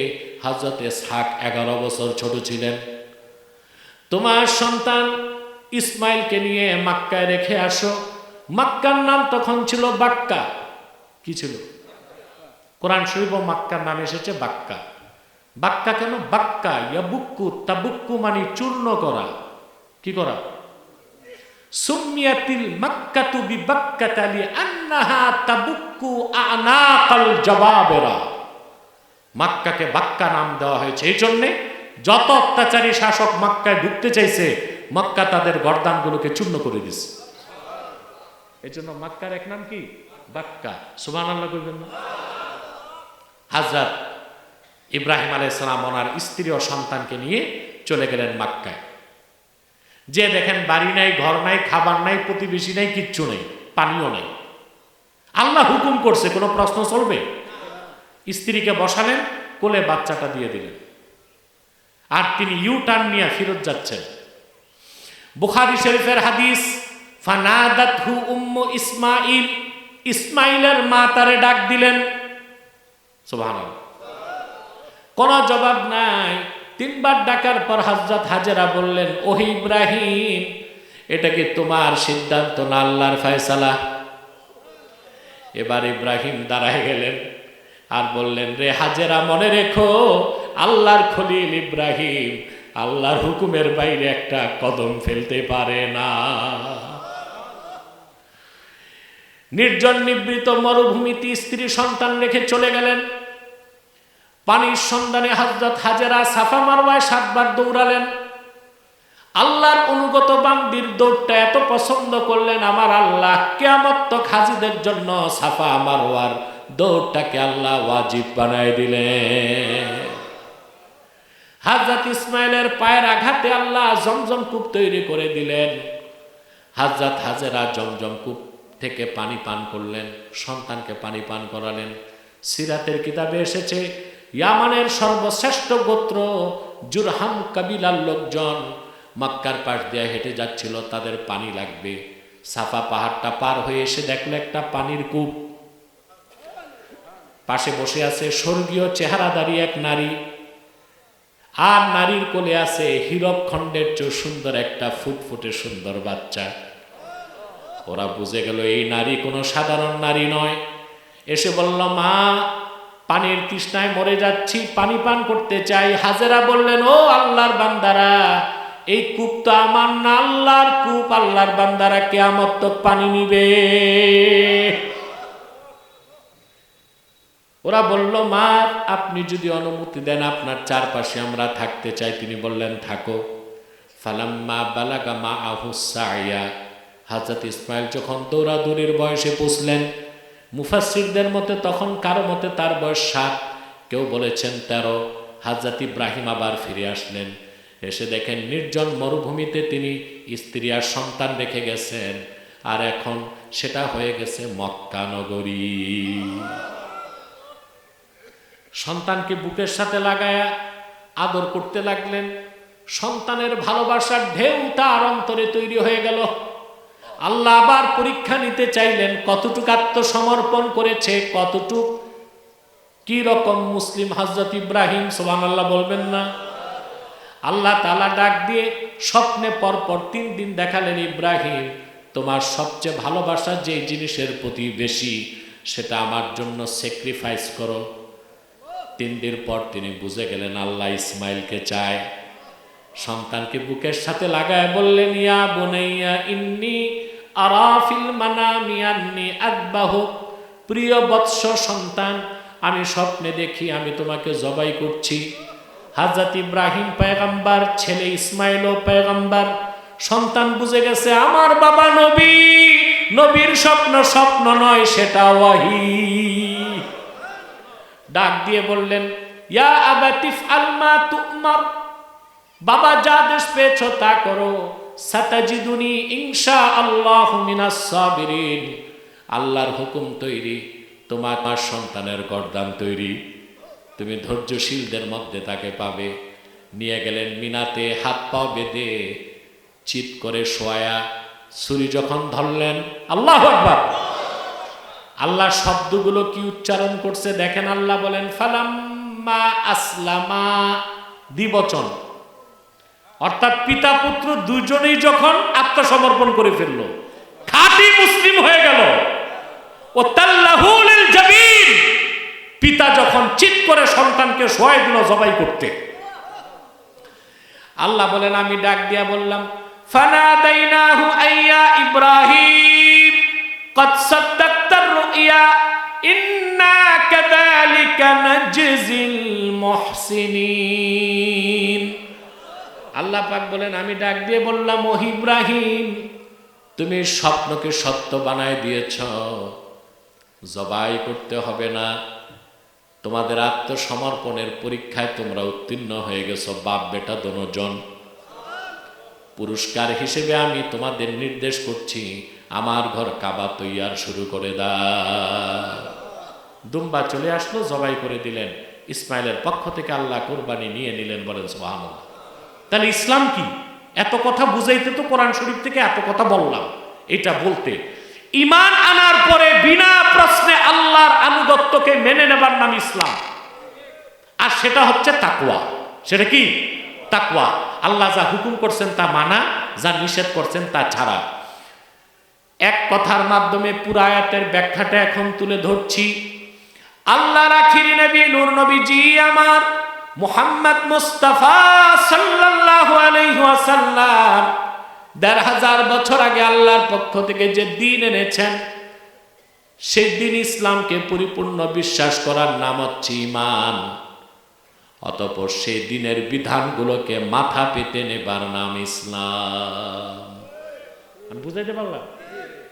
হযরত ইসহাক 11 বছর ছোট ছিলেন। তোমার সন্তান ইসমাইলকে নিয়ে মক্কায় রেখে আসো। মক্কার নাম তখন ছিল বাক্কা। কি ছিল? কোরআন শরীফ মক্কার নাম এসেছে বাক্কা। বাক্কা কেন? বাক্কা ইয়াবুক্কু তাবুক্কু মানে চূর্ণ করা। কি করা? সুমিয়াতিল মাক্কাতু বিবাক্কাতা লিআন্নাহা তাবুক্কু আনাকাল জবাবেরা। মক্কাকে বাক্কা নাম দেওয়া হয়েছে এই জন্যে, যত অত্যাচারী শাসক মক্কায় ঢুকতে চাইছে মক্কা তাদের গর্দানগুলোকে চূর্ণ করে দিছে। এই জন্য মক্কার এক নাম কি? বাক্কা। সুবহানাল্লাহ কইবেন না? হযরত ইব্রাহিম আলাইহিস সালাম ওনার স্ত্রী ও সন্তানকে নিয়ে চলে গেলেন মক্কায়। যে দেখেন বাড়ি নাই, ঘর নাই, খাবার নাই, প্রতিবেশী নাই, কিচ্ছু নেই, পানিও নাই। আল্লাহ হুকুম করছে, কোনো প্রশ্ন চলবে? স্ত্রীকে বসালেন, কোলে বাচ্চাটা দিয়ে দিলেন, আর তিনি ইউ টার্ন নিয়ে ফিরত যাচ্ছেন। বুখারী শরীফের হাদিস, ফানাদাতহু উম্মু ইসমাইল, ইসমাইলের মা তারে ডাক দিলেন। সুবহানাল্লাহ। কোনো জবাব নাই। 3 বার ডাকার পর হযরত হাজেরা বললেন, ওহে ইব্রাহিম, এটা কি তোমার সিদ্ধান্ত না আল্লাহর ফয়সালা? এবার ইব্রাহিম দাঁড়ায় গেলেন আর বললেন, রে হাজেরা, মনে রেখো আল্লাহর খলিল ইব্রাহিম আল্লাহর হুকুমের বাইরে একটা কদম ফেলতে পারে না। নির্জন নিবৃত মরুভূমিতে স্ত্রী সন্তান রেখে চলে গেলেন। পানির সন্ধানে হযরত হাজেরা সাফা মারওয়ায় 7 বার দৌড়ালেন। আল্লাহর অনুগত বান্দির দৌড়টা এত পছন্দ করলেন আমার আল্লাহ, কিয়ামত তক হাজীদের জন্য সাফা মারওয়ার দৌড়টাকে আল্লাহ ওয়াজিব বানায় দিলেন। হযরত ইসমাইলের পায়ের আঘাতে আল্লাহ জমজম কূপ তৈরি করে দিলেন। হযরত হাজেরা জমজম কূপ থেকে পানি পান করলেন, সন্তানকে পানি পান করালেন। সিরাতের কিতাবে এসেছে, ইয়ামানের সর্বশ্রেষ্ঠ গোত্র জুরহাম কাবিলার লোকজন মক্কার পাশ দিয়ে হেঁটে যাচ্ছিল, তাদের পানি লাগবে। সাফা পাহাড়টা পার হয়ে এসে দেখলো একটা পানির কূপ। পাশে বসে আছে স্বর্গীয় চেহারাদারী এক নারী, আর নারীর কোলে আছে হীরক খণ্ডের চেয়ে সুন্দর একটা ফুটফুটে সুন্দর বাচ্চা। ওরা বুঝে গেল এই নারী কোনো সাধারণ নারী নয়। এসে বলল, মা, পানির তৃষ্ণায় মরে যাচ্ছি, পানি পান করতে চাই। হাজেরা বললেন, ও আল্লাহর বান্দারা, এই কূপ তো আমার না, আল্লাহর কূপ। আল্লাহর বান্দারা কিয়ামত তক পানি নিবে। ওরা বলল, মা, আপনি যদি অনুমতি দেন আপনার চারপাশে আমরা থাকতে চাই। তিনি বললেন, থাকো। ফালাম্মা বালাগা মাআহু সাইয়া, হযরত ইসমাইল যখন দৌড়াদৌড়ির বয়সে পৌঁছলেন, মুফাসসিরদের মতে তখন কারো মতে তার বয়স 7, কেউ বলেছেন 13। হযরত ইব্রাহিম আবার ফিরে আসলেন। এসে দেখেন নির্জন মরুভূমিতে তিনি স্ত্রী আর সন্তান রেখে গেছেন, আর এখন সেটা হয়ে গেছে মক্কা নগরী। সন্তানকে বুকের সাথে লাগায়া আদর করতে লাগলেন। সন্তানের ভালোবাসার ঢেউ তার অন্তরে তৈরি হয়ে গেল। আল্লাহ আবার পরীক্ষা নিতে চাইলেন, কতটুকু আত্মসমর্পণ করেছে, কতটুক কি রকম মুসলিম হযরত ইব্রাহিম। সুবহানাল্লাহ বলবেন না? আল্লাহ তাআলা ডাক দিয়ে স্বপ্নে পরপর 3 দিন দেখালেন, ইব্রাহিম, তোমার সবচেয়ে ভালোবাসা যে জিনিসের প্রতি বেশি, সেটা আমার জন্য স্যাক্রিফাইস করো। 3 দিন পর তিনি বুঝে গেলেন আল্লাহ ইসমাইলকে চায়। সন্তানকে বুকের সাথে লাগায় বললেন, ইয়া বুনাইয়া ইন্নী আরা ফিল মানামি আন্নী আযবাহু, প্রিয় বৎস সন্তান, আমি স্বপ্নে দেখি আমি তোমাকে জবাই করছি। হযরত ইব্রাহিম পয়গম্বর, ছেলে ইসমাইলও পয়গম্বর। সন্তান বুঝে গেছে আমার বাবা নবী, নবীর স্বপ্ন স্বপ্ন নয়, সেটা ওয়াহী। ডাক দিয়ে বললেন, ইয়া আবাতিফ আলমা তুমার, বাবা যা আদেশ পেয়েছো তা করো। সাতাজিদুনি ইনশাআল্লাহু মিনাস সাবিরিন, আল্লাহর হুকুম তৈরি, তোমার সন্তানের গর্দান তৈরি, তুমি ধৈর্যশীলদের মধ্যে তাকে পাবে। নিয়ে গেলেন মিনাতে, হাত পা বেঁধে চিৎ করে শোয়া। ছুরি যখন ধরলেন, আল্লাহু আকবার, আল্লাহ শব্দগুলো কি উচ্চারণ করছে দেখেন। আল্লাহ বলেন ফালাম্মা আসলামা, দ্বিবচন, অর্থাৎ পিতা পুত্র দুজনেই যখন আত্মসমর্পণ করে ফেললো, খাঁটি মুসলিম হয়ে গেল। ও তাল্লাহু লিল জাবিন, পিতা যখন চিৎ করে সন্তানকে শোয়াই দিল জবাই করতে, আল্লাহ বলেন আমি ডাক দিয়া বললাম ফানাদাইনাহু আইয়া ইব্রাহিম কদ সাদ্দাকতার রুইয়া ইন্না কাযালিকা নাজজিল মুহসিনিন। আল্লাহ পাক বলেন আমি ডাক দিয়ে বললাম ও ইব্রাহিম, তুমি স্বপ্নকে সত্য বানায় দিয়েছ, জবাই করতে হবে না, তোমাদের আত্মসমর্পণের পরীক্ষায় তোমরা উত্তীর্ণ হয়ে গেছো, বাপ বেটা দোনোজন। পুরস্কার হিসেবে আমি তোমাদের নির্দেশ করছি আমার ঘর কাবা তৈয়ার শুরু করে দাও। দুম্বা চলে আসলো, জবাই করে দিলেন। ইসমাইলের পক্ষ থেকে আল্লাহ কোরবানি নিয়ে নিলেন, বলেন সুবহানাল্লাহ। তাহলে ইসলাম কি? এত কথা বুঝাইতে তো কোরআন শরীফ থেকে এত কথা বললাম। এটা বলতে ঈমান আনার পরে বিনা প্রশ্নে আল্লাহর আনুগত্যকে মেনে নেবার নাম ইসলাম। আর সেটা হচ্ছে তাকওয়া। সেটা কি? তাকওয়া। আল্লাহ যা হুকুম করছেন তা মানা, যা নিষেধ করছেন তা ছাড়া। এক কথার মাধ্যমে পুরো আয়াতের ব্যাখ্যাটা এখন তুলে ধরছি। আল্লাহর আখিরি নবী নূর নবীজি আমার মুহাম্মদ মুস্তাফা সাল্লাল্লাহু আলাইহি ওয়াসাল্লাম ১৫০০ বছর আগে আল্লাহর পক্ষ থেকে যে দ্বীন এনেছেন, সেই দ্বীন ইসলামকে পরিপূর্ণ বিশ্বাস করার নাম হচ্ছে ঈমান। অতঃপর সেই দ্বীনের বিধানগুলোকে মাথা পেতে নেবার নাম ইসলাম। আমি বুঝাইতে পারলাম?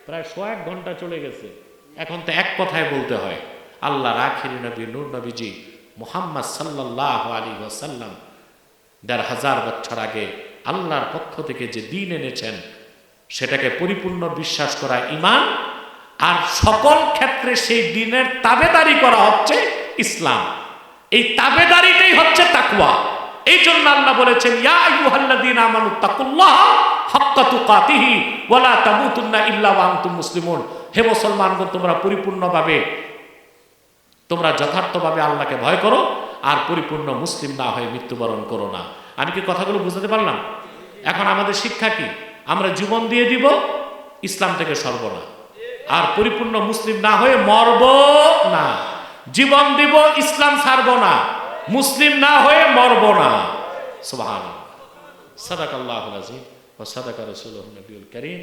প্রায় ১০০ ঘন্টা চলে গেছে, এখন তো এক কথায় বলতে হয়। আল্লাহর আখিরি নবী নূর নবীজি মুহাম্মদ সাল্লাল্লাহু আলাইহি ওয়াসাল্লাম ১৫০০ বছর আগে আল্লাহর পক্ষ থেকে যে দ্বীন এনেছেন, সেটাকে পরিপূর্ণ বিশ্বাস করা ঈমান। আর সকল ক্ষেত্রে সেই দ্বীনের তাবেদারি করা হচ্ছে ইসলাম। এই তাবেদারিটাই হচ্ছে তাকওয়া। এই জন্য আল্লাহ বলেছেন ইয়া আইয়ুহাল্লাযীনা আমানুত্তাকুল্লাহ হাক্কা তুকাতিহি ওয়া লা তামুতুন্না ইল্লা ওয়া আনতুম মুসলিমুন। হে মুসলমানগণ, তোমরা পরিপূর্ণভাবে, তোমরা যথার্থভাবে আল্লাহকে ভয় করো, আর পরিপূর্ণ মুসলিম না হয়ে মৃত্যুবরণ করো না। আমি কি কথাগুলো বুঝাতে পারলাম? এখন আমাদের শিক্ষা কি? আমরা জীবন দিয়ে দিব, ইসলাম থেকে সরব না, আর পরিপূর্ণ মুসলিম না হয়ে মরব না। জীবন দিব, ইসলাম ছাড়ব না, মুসলিম না হয়ে মরব না। সুবহানাল্লাহ। সাদাকাল্লাহুল আযীম ওয়া সাদাকা রাসূলুহুন নবিয়ুল কারীম।